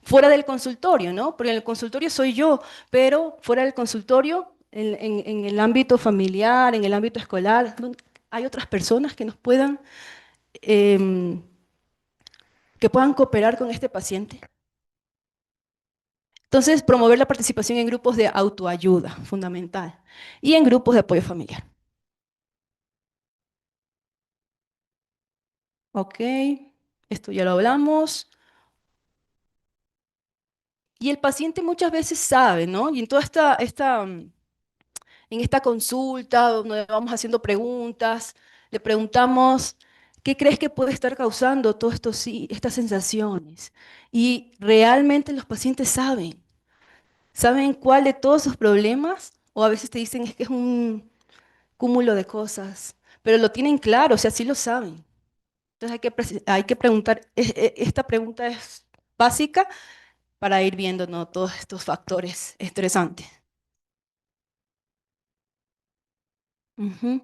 fuera del consultorio, ¿no? Porque en el consultorio soy yo, pero fuera del consultorio, en el ámbito familiar, en el ámbito escolar, hay otras personas que em, que puedan cooperar con este paciente. Entonces, promover la participación en grupos de autoayuda, fundamental, y en grupos de apoyo familiar. Ok, esto ya lo hablamos. Y el paciente muchas veces sabe, ¿no? Y en toda en esta consulta, donde vamos haciendo preguntas, le preguntamos, ¿qué crees que puede estar causando todo esto, sí, estas sensaciones? Y realmente los pacientes saben cuál de todos sus problemas, o a veces te dicen es que es un cúmulo de cosas, pero lo tienen claro, o sea, sí lo saben. Entonces hay que preguntar, esta pregunta es básica para ir viendo, ¿no?, todos estos factores estresantes. Ujú.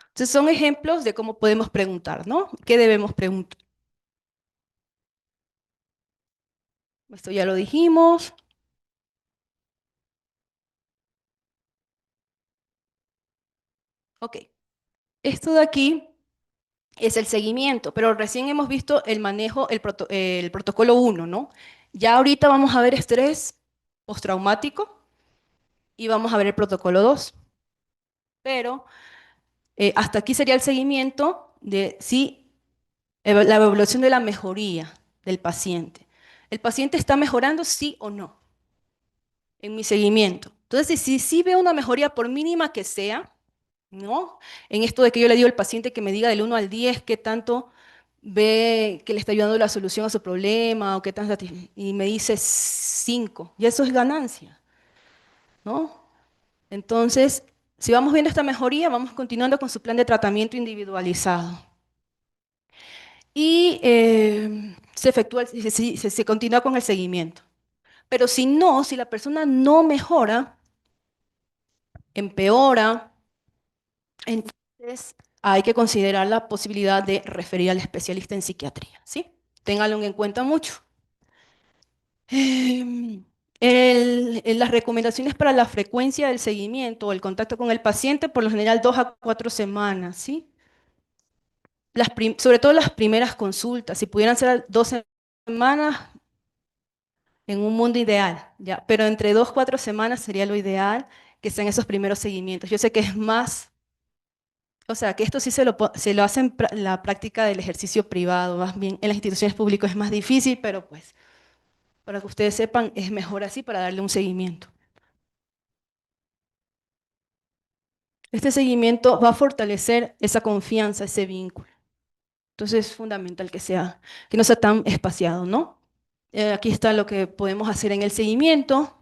Entonces son ejemplos de cómo podemos preguntar, ¿no? ¿Qué debemos preguntar? Esto ya lo dijimos. Ok. Esto de aquí es el seguimiento, pero recién hemos visto el manejo, el protocolo uno, ¿no? Ya ahorita vamos a ver estrés postraumático y vamos a ver el protocolo 2. Pero hasta aquí sería el seguimiento de si la evaluación de la mejoría del paciente. ¿El paciente está mejorando, sí o no, en mi seguimiento? Entonces, si sí veo una mejoría, por mínima que sea, ¿no? En esto de que yo le digo al paciente que me diga del 1 al 10 qué tanto ve que le está ayudando la solución a su problema o qué tan y me dice 5, y eso es ganancia, ¿no? Entonces, si vamos viendo esta mejoría, vamos continuando con su plan de tratamiento individualizado. Y se efectúa, se continúa con el seguimiento. Pero si no, si la persona no mejora, empeora, entonces hay que considerar la posibilidad de referir al especialista en psiquiatría, ¿sí? Ténganlo en cuenta mucho. Las recomendaciones para la frecuencia del seguimiento o el contacto con el paciente, por lo general 2 a 4 semanas, ¿sí? Sobre todo las primeras consultas, si pudieran ser 2 semanas, en un mundo ideal, ¿ya? Pero entre 2 a 4 semanas sería lo ideal que sean esos primeros seguimientos. Yo sé que es más, o sea, que esto sí se lo hace en la práctica del ejercicio privado, más bien en las instituciones públicas es más difícil, pero pues para que ustedes sepan, es mejor así para darle un seguimiento. Este seguimiento va a fortalecer esa confianza, ese vínculo. Entonces es fundamental que no sea tan espaciado, ¿no? Aquí está lo que podemos hacer en el seguimiento.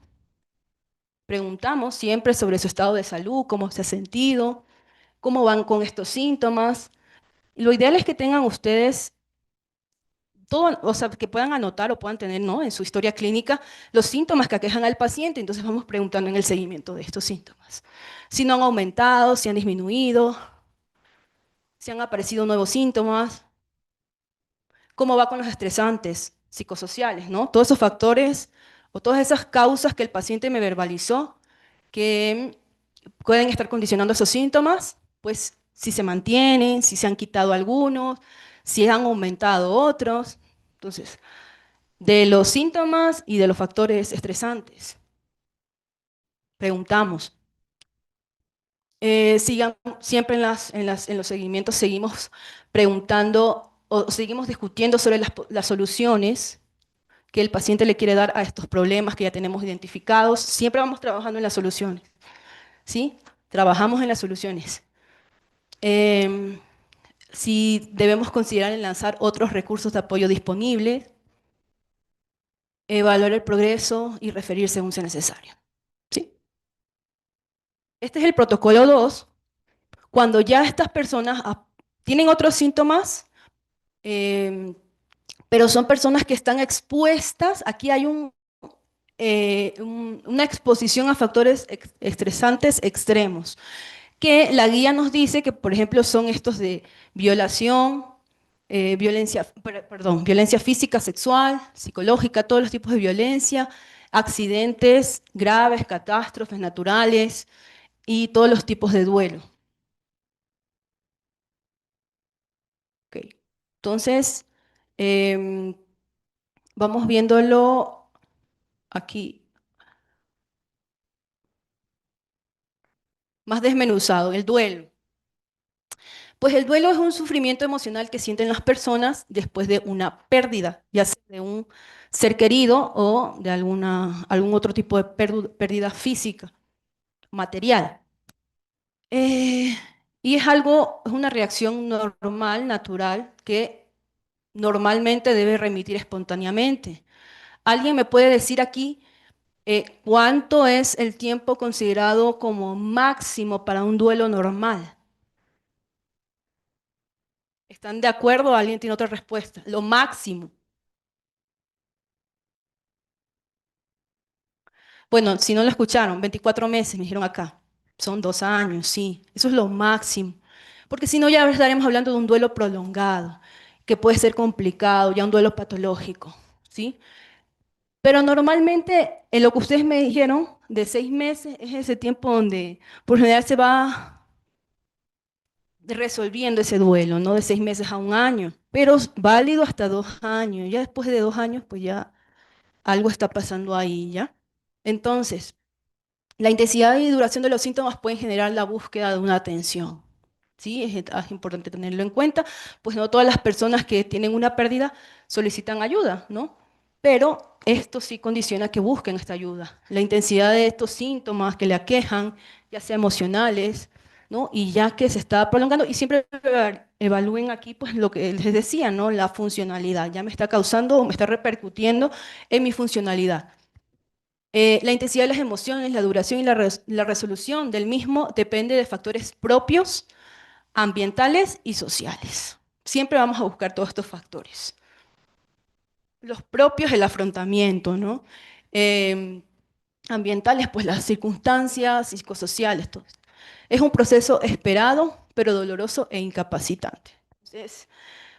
Preguntamos siempre sobre su estado de salud, cómo se ha sentido, cómo van con estos síntomas. Lo ideal es que tengan ustedes todo, o sea, que puedan anotar o puedan tener, ¿no?, en su historia clínica los síntomas que aquejan al paciente. Entonces vamos preguntando en el seguimiento de estos síntomas. Si no han aumentado, si han disminuido, si han aparecido nuevos síntomas, cómo va con los estresantes psicosociales, ¿no? Todos esos factores o todas esas causas que el paciente me verbalizó que pueden estar condicionando esos síntomas, pues si se mantienen, si se han quitado algunos, si han aumentado otros. Entonces, de los síntomas y de los factores estresantes, preguntamos. Sigan siempre en los seguimientos, seguimos preguntando o seguimos discutiendo sobre las soluciones que el paciente le quiere dar a estos problemas que ya tenemos identificados. Siempre vamos trabajando en las soluciones, ¿sí? Trabajamos en las soluciones. Em, si debemos considerar en lanzar otros recursos de apoyo disponibles, evaluar el progreso y referir según sea necesario, ¿sí? Este es el protocolo 2. Cuando ya estas personas tienen otros síntomas, em, pero son personas que están expuestas, aquí hay una exposición a factores estresantes extremos, que la guía nos dice que, por ejemplo, son estos de violación, violencia física, sexual, psicológica, todos los tipos de violencia, accidentes graves, catástrofes naturales y todos los tipos de duelo. Ok. Entonces, em, vamos viéndolo aquí más desmenuzado, el duelo. Pues el duelo es un sufrimiento emocional que sienten las personas después de una pérdida, ya sea de un ser querido o de algún otro tipo de pérdida física, material. Eh, y es una reacción normal, natural, que normalmente debe remitir espontáneamente. ¿Alguien me puede decir aquí cuánto es el tiempo considerado como máximo para un duelo normal? ¿Están de acuerdo? ¿Alguien tiene otra respuesta? Lo máximo. Bueno, si no lo escucharon, 24 meses me dijeron acá. Son 2 años, sí. Eso es lo máximo. Porque si no, ya estaremos hablando de un duelo prolongado, que puede ser complicado, ya un duelo patológico, ¿sí? Pero normalmente, en lo que ustedes me dijeron, de 6 meses, es ese tiempo donde por general se va resolviendo ese duelo, ¿no? De 6 meses a un año. Pero es válido hasta 2 años. Ya después de 2 años, pues ya algo está pasando ahí, ¿ya? Entonces, la intensidad y duración de los síntomas pueden generar la búsqueda de una atención. ¿Sí? Es importante tenerlo en cuenta, pues no todas las personas que tienen una pérdida solicitan ayuda, ¿no? Pero esto sí condiciona que busquen esta ayuda. La intensidad de estos síntomas que le aquejan, ya sea emocionales, ¿no? Y ya que se está prolongando, y siempre evalúen aquí, pues lo que les decía, ¿no? La funcionalidad. Ya me está causando o me está repercutiendo en mi funcionalidad. La intensidad de las emociones, la duración y la resolución del mismo depende de factores propios, ambientales y sociales. Siempre vamos a buscar todos estos factores. Los propios, el afrontamiento, ¿no? Eh, Ambientales, pues las circunstancias psicosociales, todo esto. Es un proceso esperado, pero doloroso e incapacitante. Entonces,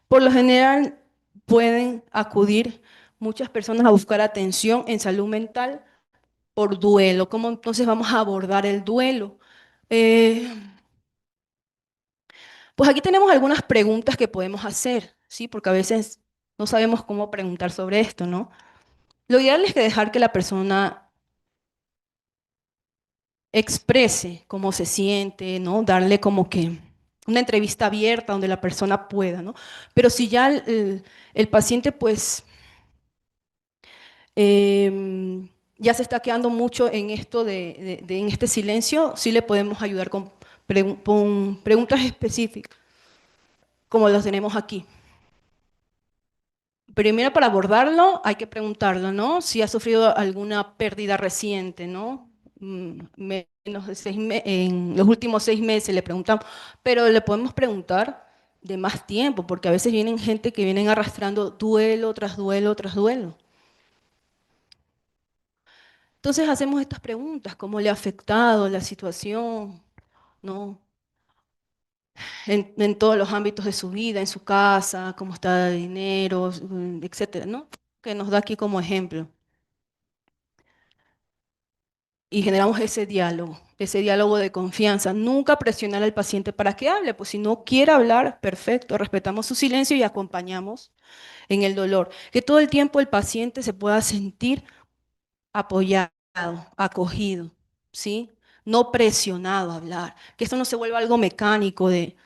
por lo general, pueden acudir muchas personas a buscar atención en salud mental por duelo. ¿Cómo entonces vamos a abordar el duelo? Eh, pues aquí tenemos algunas preguntas que podemos hacer, ¿sí? Porque a veces no sabemos cómo preguntar sobre esto, ¿no? Lo ideal es que dejar que la persona exprese cómo se siente, ¿no? Darle como que una entrevista abierta donde la persona pueda, ¿no? Pero si ya el paciente, pues, ya se está quedando mucho en esto en este silencio, sí le podemos ayudar con con preguntas específicas, como las tenemos aquí. Primero, para abordarlo, hay que preguntarlo, ¿no? Si ha sufrido alguna pérdida reciente, ¿no? Menos de en los últimos 6 meses le preguntamos, pero le podemos preguntar de más tiempo, porque a veces vienen gente que vienen arrastrando duelo tras duelo tras duelo. Entonces hacemos estas preguntas, ¿cómo le ha afectado la situación, ¿no? En todos los ámbitos de su vida, en su casa, cómo está de dinero, etcétera, ¿no? Que nos da aquí como ejemplo. Y generamos ese diálogo de confianza. Nunca presionar al paciente para que hable, pues si no quiere hablar, perfecto, respetamos su silencio y acompañamos en el dolor. Que todo el tiempo el paciente se pueda sentir apoyado, acogido, ¿sí? No presionado a hablar. Que esto no se vuelva algo mecánico de,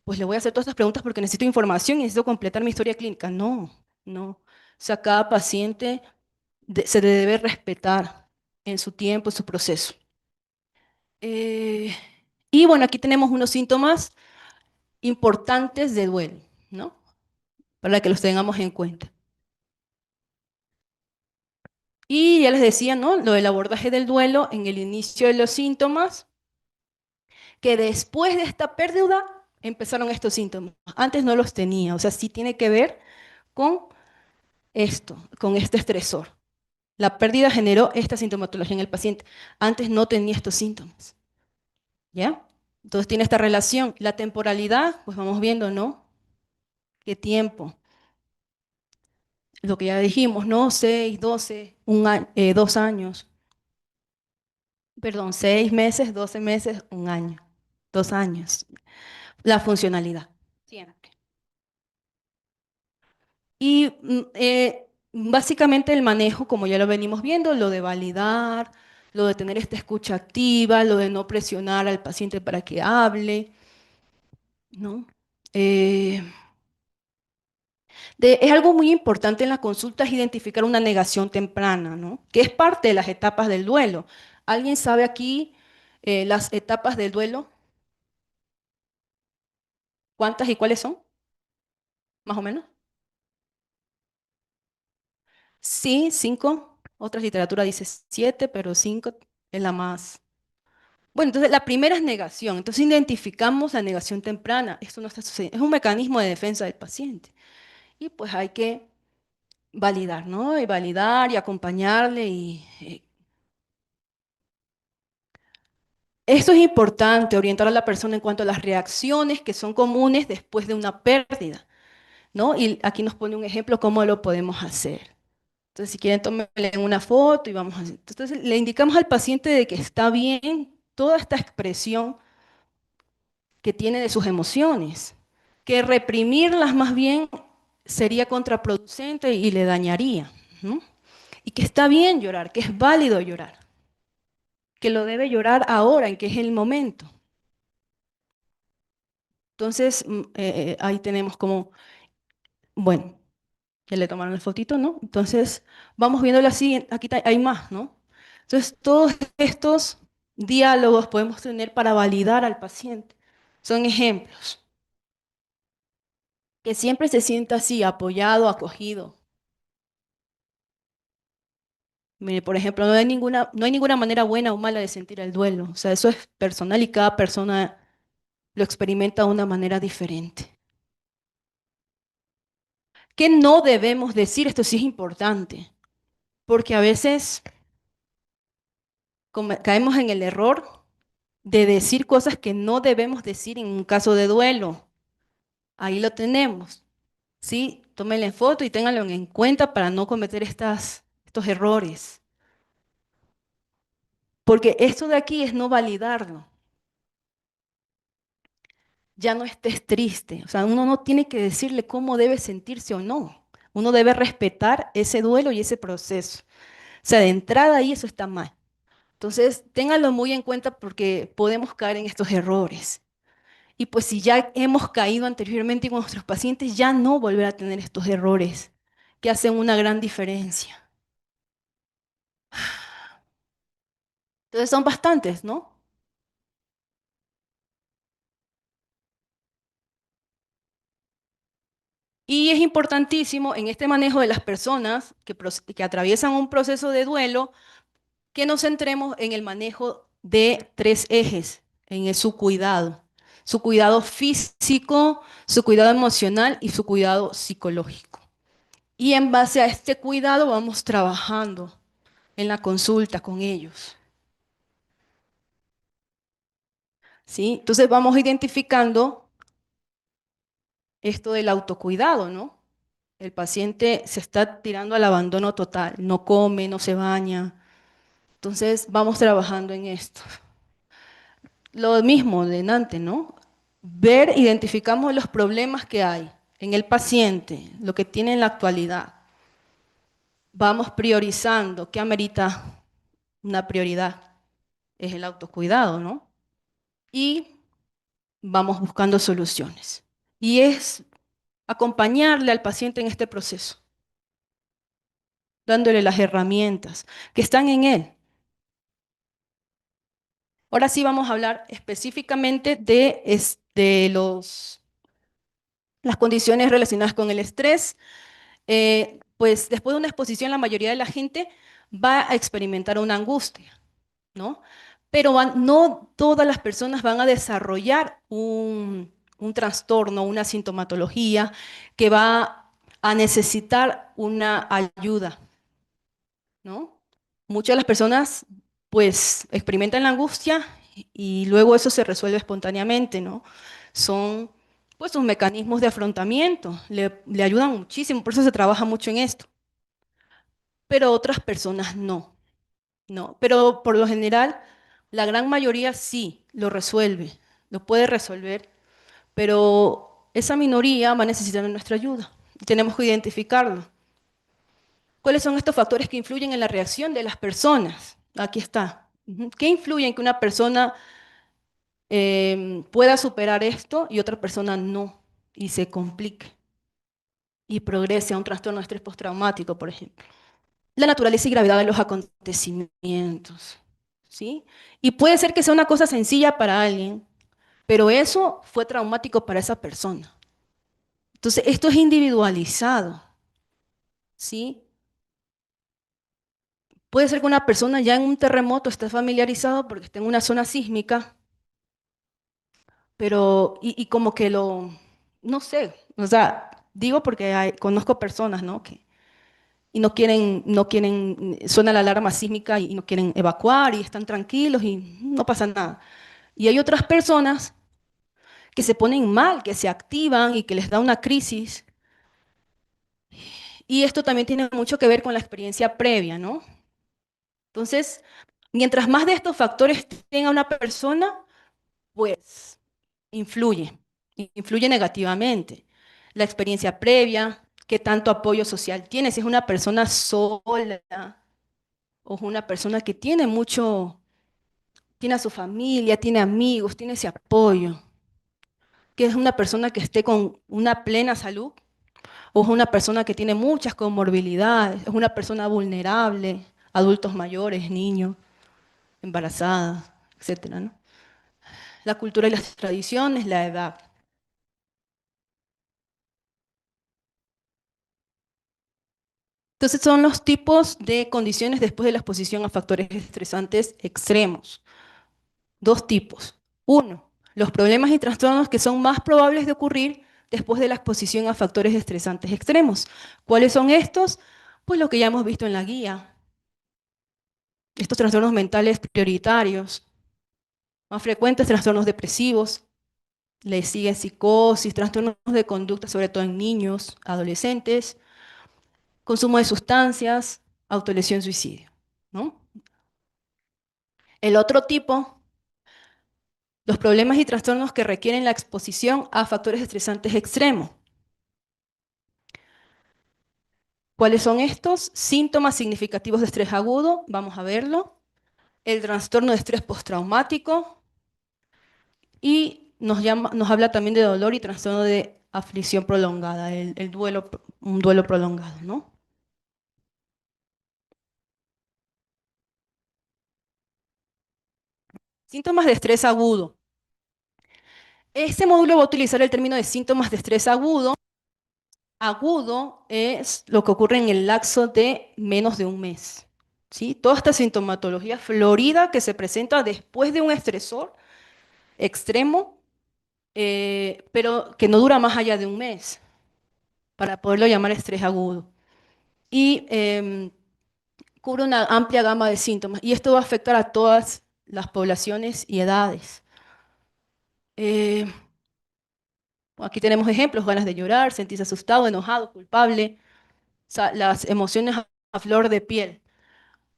pues le voy a hacer todas estas preguntas porque necesito información y necesito completar mi historia clínica. No, no. O sea, cada paciente se le debe respetar en su tiempo, en su proceso. Eh, y bueno, aquí tenemos unos síntomas importantes de duelo, ¿no? Para que los tengamos en cuenta. Y ya les decía, ¿no? Lo del abordaje del duelo en el inicio de los síntomas, que después de esta pérdida empezaron estos síntomas. Antes no los tenía, o sea, sí tiene que ver con esto, con este estresor. La pérdida generó esta sintomatología en el paciente. Antes no tenía estos síntomas, ¿ya? Entonces tiene esta relación. La temporalidad, pues vamos viendo, ¿no? ¿Qué tiempo? Lo que ya dijimos, ¿no? 6, 12, 2 años. Perdón, 6 meses, 12 meses, un año. 2 años. La funcionalidad. Siempre. Y básicamente el manejo, como ya lo venimos viendo, lo de validar, lo de tener esta escucha activa, lo de no presionar al paciente para que hable, ¿no? Eh, es algo muy importante en la consulta es identificar una negación temprana, ¿no? Que es parte de las etapas del duelo. ¿Alguien sabe aquí las etapas del duelo? ¿Cuántas y cuáles son? Más o menos. Sí, 5. Otra literatura dice 7, pero 5 es la más. Bueno, entonces la primera es negación. Entonces identificamos la negación temprana. Esto no está sucediendo. Es un mecanismo de defensa del paciente. Y pues hay que validar, ¿no? Y validar y acompañarle. Esto es importante, orientar a la persona en cuanto a las reacciones que son comunes después de una pérdida, ¿no? Y aquí nos pone un ejemplo cómo lo podemos hacer. Entonces, si quieren, tómenle una foto y vamos a hacer. Entonces, le indicamos al paciente de que está bien toda esta expresión que tiene de sus emociones, que reprimirlas más bien sería contraproducente y le dañaría, ¿no? Y que está bien llorar, que es válido llorar, que lo debe llorar ahora, en que es el momento. Entonces, ahí tenemos como, bueno, ya le tomaron el fotito, ¿no? Entonces, vamos viendo la siguiente, aquí hay más, ¿no? Entonces, todos estos diálogos podemos tener para validar al paciente. Son ejemplos. Que siempre se sienta así, apoyado, acogido. Mire, por ejemplo, no hay ninguna manera buena o mala de sentir el duelo. O sea, eso es personal y cada persona lo experimenta de una manera diferente. ¿Qué no debemos decir? Esto sí es importante, porque a veces caemos en el error de decir cosas que no debemos decir en un caso de duelo. Ahí lo tenemos, ¿sí? Tómenle foto y ténganlo en cuenta para no cometer estos errores. Porque esto de aquí es no validarlo. Ya no estés triste. O sea, uno no tiene que decirle cómo debe sentirse o no. Uno debe respetar ese duelo y ese proceso. O sea, de entrada ahí eso está mal. Entonces, ténganlo muy en cuenta porque podemos caer en estos errores. Y pues si ya hemos caído anteriormente con nuestros pacientes, ya no volver a tener estos errores que hacen una gran diferencia. Entonces son bastantes, ¿no? Y es importantísimo en este manejo de las personas que atraviesan un proceso de duelo que nos centremos en el manejo de tres ejes, su cuidado. Su cuidado físico, su cuidado emocional y su cuidado psicológico. Y en base a este cuidado vamos trabajando en la consulta con ellos. ¿Sí? Entonces vamos identificando esto del autocuidado, ¿no? El paciente se está tirando al abandono total, no come, no se baña. Entonces vamos trabajando en esto. Lo mismo de antes, ¿no? Ver, identificamos los problemas que hay en el paciente, lo que tiene en la actualidad. Vamos priorizando, ¿qué amerita una prioridad? Es el autocuidado, ¿no? Y vamos buscando soluciones. Y es acompañarle al paciente en este proceso, dándole las herramientas que están en él. Ahora sí vamos a hablar específicamente de las condiciones relacionadas con el estrés. Pues después de una exposición, la mayoría de la gente va a experimentar una angustia, ¿no? Pero no todas las personas van a desarrollar un trastorno, una sintomatología que va a necesitar una ayuda, ¿no? Muchas de las personas pues experimentan la angustia y luego eso se resuelve espontáneamente, ¿no? Son pues sus mecanismos de afrontamiento, le ayudan muchísimo, por eso se trabaja mucho en esto, pero otras personas no, ¿no? Pero por lo general, la gran mayoría sí lo resuelve, lo puede resolver, pero esa minoría va a necesitar de nuestra ayuda y tenemos que identificarlo. ¿Cuáles son estos factores que influyen en la reacción de las personas? Aquí está. Ujú. ¿Qué influye en que una persona pueda superar esto y otra persona no? Y se complique y progrese a un trastorno de estrés postraumático, por ejemplo. La naturaleza y gravedad de los acontecimientos, ¿sí? Y puede ser que sea una cosa sencilla para alguien, pero eso fue traumático para esa persona. Entonces, esto es individualizado, ¿sí? Puede ser que una persona ya en un terremoto esté familiarizado porque está en una zona sísmica, pero, y como que no sé, o sea, digo porque conozco personas, ¿no? Y no quieren, suena la alarma sísmica y no quieren evacuar y están tranquilos y no pasa nada. Y hay otras personas que se ponen mal, que se activan y que les da una crisis. Y esto también tiene mucho que ver con la experiencia previa, ¿no? Entonces, mientras más de estos factores tenga una persona, pues influye, influye negativamente. La experiencia previa, qué tanto apoyo social tiene, si es una persona sola o es una persona que tiene mucho, tiene a su familia, tiene amigos, tiene ese apoyo, que es una persona que esté con una plena salud o es una persona que tiene muchas comorbilidades, es una persona vulnerable, adultos mayores, niños, embarazadas, etcétera, ¿no? La cultura y las tradiciones, la edad. Entonces son los tipos de condiciones después de la exposición a factores estresantes extremos. Dos tipos. Uno, los problemas y trastornos que son más probables de ocurrir después de la exposición a factores estresantes extremos. ¿Cuáles son estos? Pues lo que ya hemos visto en la guía. Estos trastornos mentales prioritarios, más frecuentes trastornos depresivos, le sigue psicosis, trastornos de conducta, sobre todo en niños, adolescentes, consumo de sustancias, autolesión, suicidio, ¿no? El otro tipo, los problemas y trastornos que requieren la exposición a factores estresantes extremos. ¿Cuáles son estos? Síntomas significativos de estrés agudo, vamos a verlo. El trastorno de estrés postraumático y nos habla también de dolor y trastorno de aflicción prolongada, el duelo, un duelo prolongado, ¿no? Síntomas de estrés agudo. Este módulo va a utilizar el término de síntomas de estrés agudo. Agudo es lo que ocurre en el lapso de menos de un mes. ¿Sí? Toda esta sintomatología florida que se presenta después de un estresor extremo, pero que no dura más allá de un mes, para poderlo llamar estrés agudo. Y cubre una amplia gama de síntomas. Y esto va a afectar a todas las poblaciones y edades. Eh, Aquí tenemos ejemplos: ganas de llorar, sentirse asustado, enojado, culpable, o sea, las emociones a flor de piel,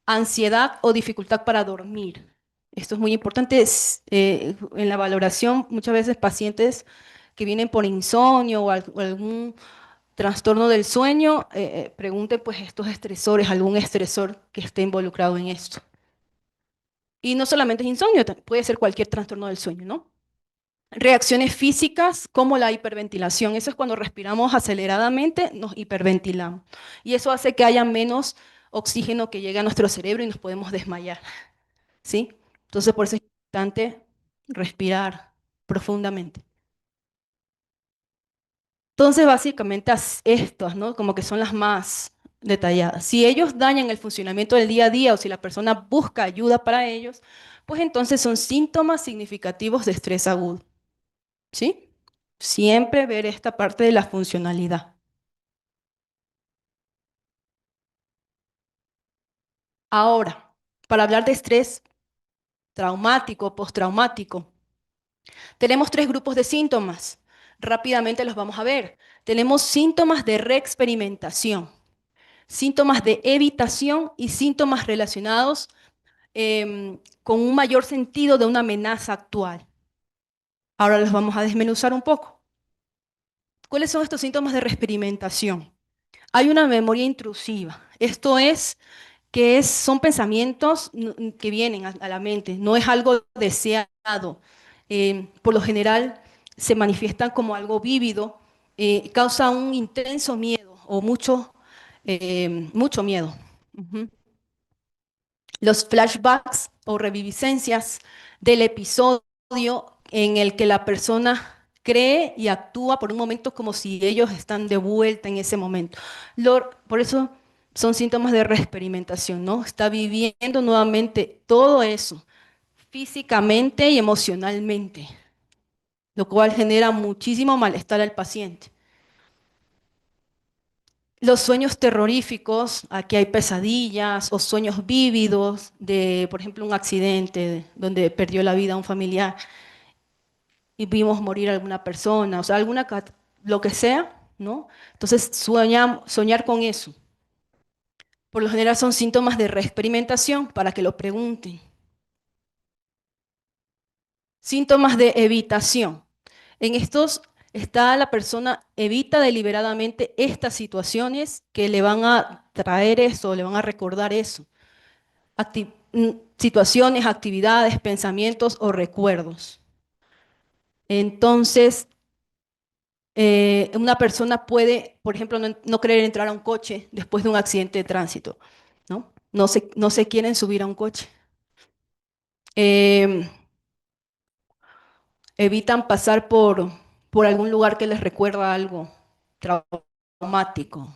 ansiedad o dificultad para dormir. Esto es muy importante. En la valoración, muchas veces pacientes que vienen por insomnio o algún trastorno del sueño, pregunten pues estos estresores, algún estresor que esté involucrado en esto. Y no solamente es insomnio, puede ser cualquier trastorno del sueño, ¿no? Reacciones físicas como la hiperventilación. Eso es cuando respiramos aceleradamente, nos hiperventilamos. Y eso hace que haya menos oxígeno que llegue a nuestro cerebro y nos podemos desmayar, ¿sí? Entonces, por eso es importante respirar profundamente. Entonces, básicamente estas, ¿no? Como que son las más detalladas. Si ellos dañan el funcionamiento del día a día o si la persona busca ayuda para ellos, pues entonces son síntomas significativos de estrés agudo. ¿Sí? Siempre ver esta parte de la funcionalidad. Ahora, para hablar de estrés traumático, postraumático, tenemos tres grupos de síntomas. Rápidamente los vamos a ver. Tenemos síntomas de reexperimentación, síntomas de evitación y síntomas relacionados con un mayor sentido de una amenaza actual. Ahora los vamos a desmenuzar un poco. ¿Cuáles son estos síntomas de reexperimentación? Hay una memoria intrusiva. Esto es son pensamientos que vienen a la mente, no es algo deseado. Por lo general se manifiestan como algo vívido, causa un intenso miedo o mucho miedo. Ujú. Los flashbacks o reviviscencias del episodio en el que la persona cree y actúa por un momento como si ellos están de vuelta en ese momento. Por eso son síntomas de reexperimentación, ¿no? Está viviendo nuevamente todo eso, físicamente y emocionalmente, lo cual genera muchísimo malestar al paciente. Los sueños terroríficos, aquí hay pesadillas o sueños vívidos de, por ejemplo, un accidente donde perdió la vida un familiar y vimos morir a alguna persona, o sea, lo que sea, ¿no? Entonces, soñar con eso. Por lo general son síntomas de reexperimentación para que lo pregunten. Síntomas de evitación. En estos está la persona evita deliberadamente estas situaciones que le van a traer eso, le van a recordar eso. Situaciones, actividades, pensamientos o recuerdos. Entonces, una persona puede, por ejemplo, no querer entrar a un coche después de un accidente de tránsito, ¿no? No se quieren subir a un coche. Em, Evitan pasar por algún lugar que les recuerda algo traumático.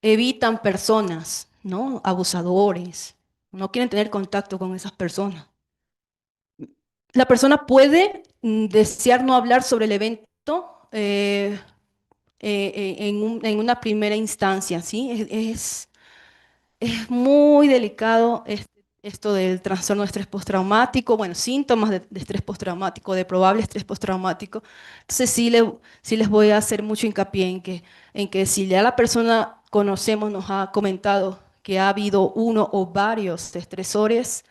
Evitan personas, ¿no? Abusadores. No quieren tener contacto con esas personas. La persona puede desear no hablar sobre el evento en una primera instancia, ¿sí? Es muy delicado esto del trastorno de estrés postraumático, bueno, síntomas de estrés postraumático, de probable estrés postraumático. Entonces sí les voy a hacer mucho hincapié en que si ya la persona conocemos, nos ha comentado que ha habido uno o varios estresores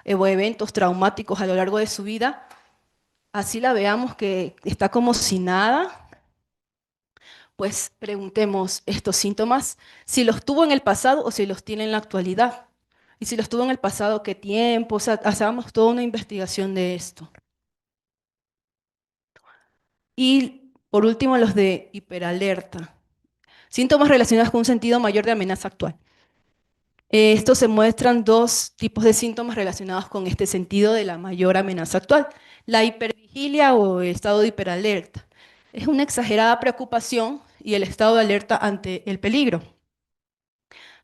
o eventos traumáticos a lo largo de su vida, así la veamos que está como si nada, pues preguntemos estos síntomas, si los tuvo en el pasado o si los tiene en la actualidad. Y si los tuvo en el pasado, ¿qué tiempo? O sea, hagamos toda una investigación de esto. Y por último, los de hiperalerta. Síntomas relacionados con un sentido mayor de amenaza actual. Estos se muestran dos tipos de síntomas relacionados con este sentido de la mayor amenaza actual. La hipervigilia o estado de hiperalerta. Es una exagerada preocupación y el estado de alerta ante el peligro.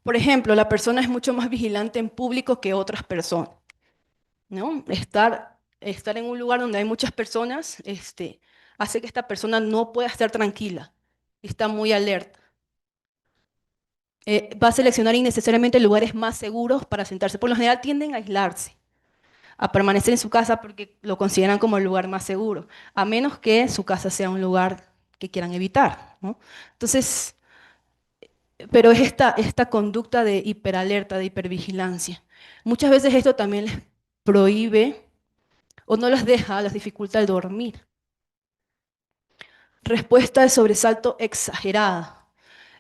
Por ejemplo, la persona es mucho más vigilante en público que otras personas, ¿no? Estar en un lugar donde hay muchas personas, hace que esta persona no pueda estar tranquila, está muy alerta. Va a seleccionar innecesariamente lugares más seguros para sentarse. Por lo general tienden a aislarse, a permanecer en su casa porque lo consideran como el lugar más seguro, a menos que su casa sea un lugar que quieran evitar, ¿no? Entonces, pero es esta conducta de hiperalerta, de hipervigilancia. Muchas veces esto también les prohíbe o no les deja, les dificulta el dormir. Respuesta de sobresalto exagerada.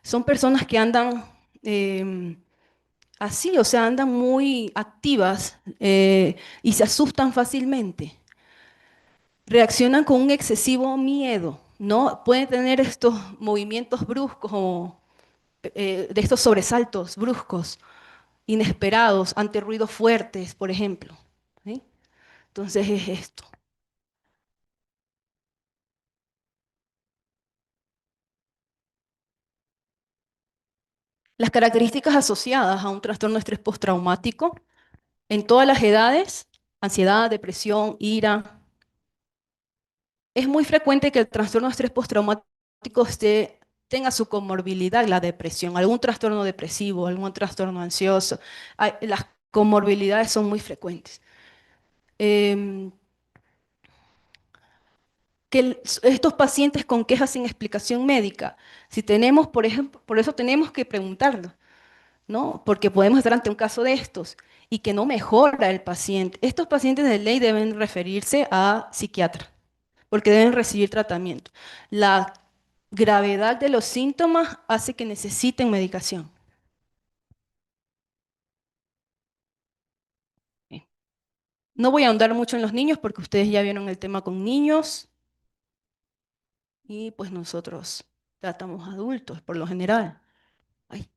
Son personas que andan así, o sea, andan muy activas y se asustan fácilmente. Reaccionan con un excesivo miedo, ¿no? Pueden tener estos movimientos bruscos o de estos sobresaltos bruscos inesperados ante ruidos fuertes, por ejemplo. ¿Sí? Entonces es esto. Las características asociadas a un trastorno de estrés postraumático en todas las edades, ansiedad, depresión, ira. Es muy frecuente que el trastorno de estrés postraumático tenga su comorbilidad, la depresión, algún trastorno depresivo, algún trastorno ansioso. Las comorbilidades son muy frecuentes. Em, estos pacientes con quejas sin explicación médica, si tenemos, por ejemplo, por eso tenemos que preguntarlo, ¿no? Porque podemos estar ante un caso de estos y que no mejora el paciente. Estos pacientes de ley deben referirse a psiquiatra, porque deben recibir tratamiento. La gravedad de los síntomas hace que necesiten medicación. Bien. No voy a ahondar mucho en los niños porque ustedes ya vieron el tema con niños y pues nosotros tratamos adultos por lo general. Ay.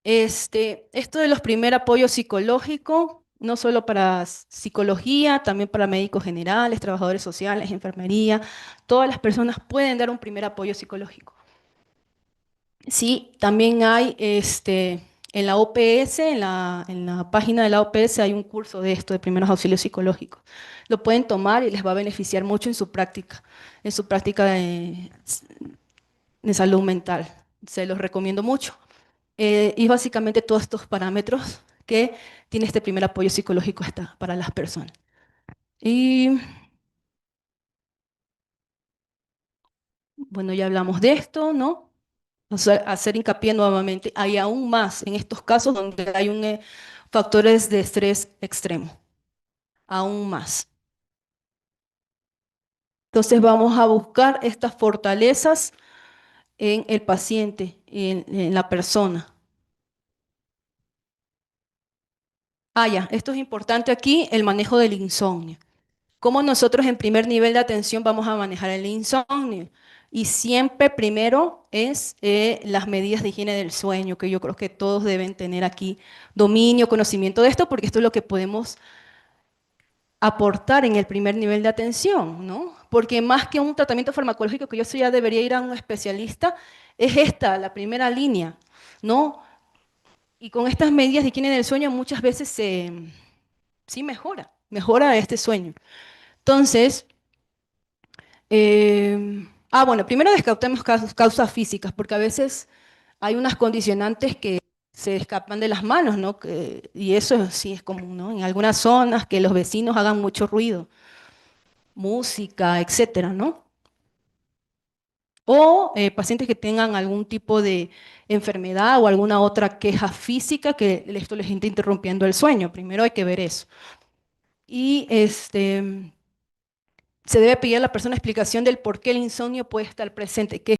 Esto de los primer apoyo psicológico, no solo para psicología, también para médicos generales, trabajadores sociales, enfermería, todas las personas pueden dar un primer apoyo psicológico. Sí, también hay en la OPS, en la página de la OPS hay un curso de esto, de primeros auxilios psicológicos. Lo pueden tomar y les va a beneficiar mucho en su práctica de salud mental. Se los recomiendo mucho. Y básicamente todos estos parámetros que tiene este primer apoyo psicológico para las personas. Y bueno, ya hablamos de esto, ¿no? O sea, hacer hincapié nuevamente, hay aún más en estos casos donde hay factores de estrés extremo, aún más. Entonces vamos a buscar estas fortalezas en el paciente, en la persona. Ah, ya, esto es importante aquí, el manejo del insomnio. Cómo nosotros en primer nivel de atención vamos a manejar el insomnio. Y siempre primero es las medidas de higiene del sueño, que yo creo que todos deben tener aquí dominio, conocimiento de esto, porque esto es lo que podemos aportar en el primer nivel de atención, ¿no? Porque más que un tratamiento farmacológico que yo sí ya debería ir a un especialista, es esta, la primera línea, ¿no? Y con estas medidas de higiene del sueño muchas veces sí mejora este sueño. Entonces, bueno, primero descartemos causas físicas, porque a veces hay unas condicionantes que se escapan de las manos, ¿no? Y eso sí es común, ¿no? En algunas zonas que los vecinos hagan mucho ruido, música, etcétera, ¿no? O pacientes que tengan algún tipo de enfermedad o alguna otra queja física que esto les esté interrumpiendo el sueño. Primero hay que ver eso. Y se debe pedir a la persona explicación del por qué el insomnio puede estar presente, qué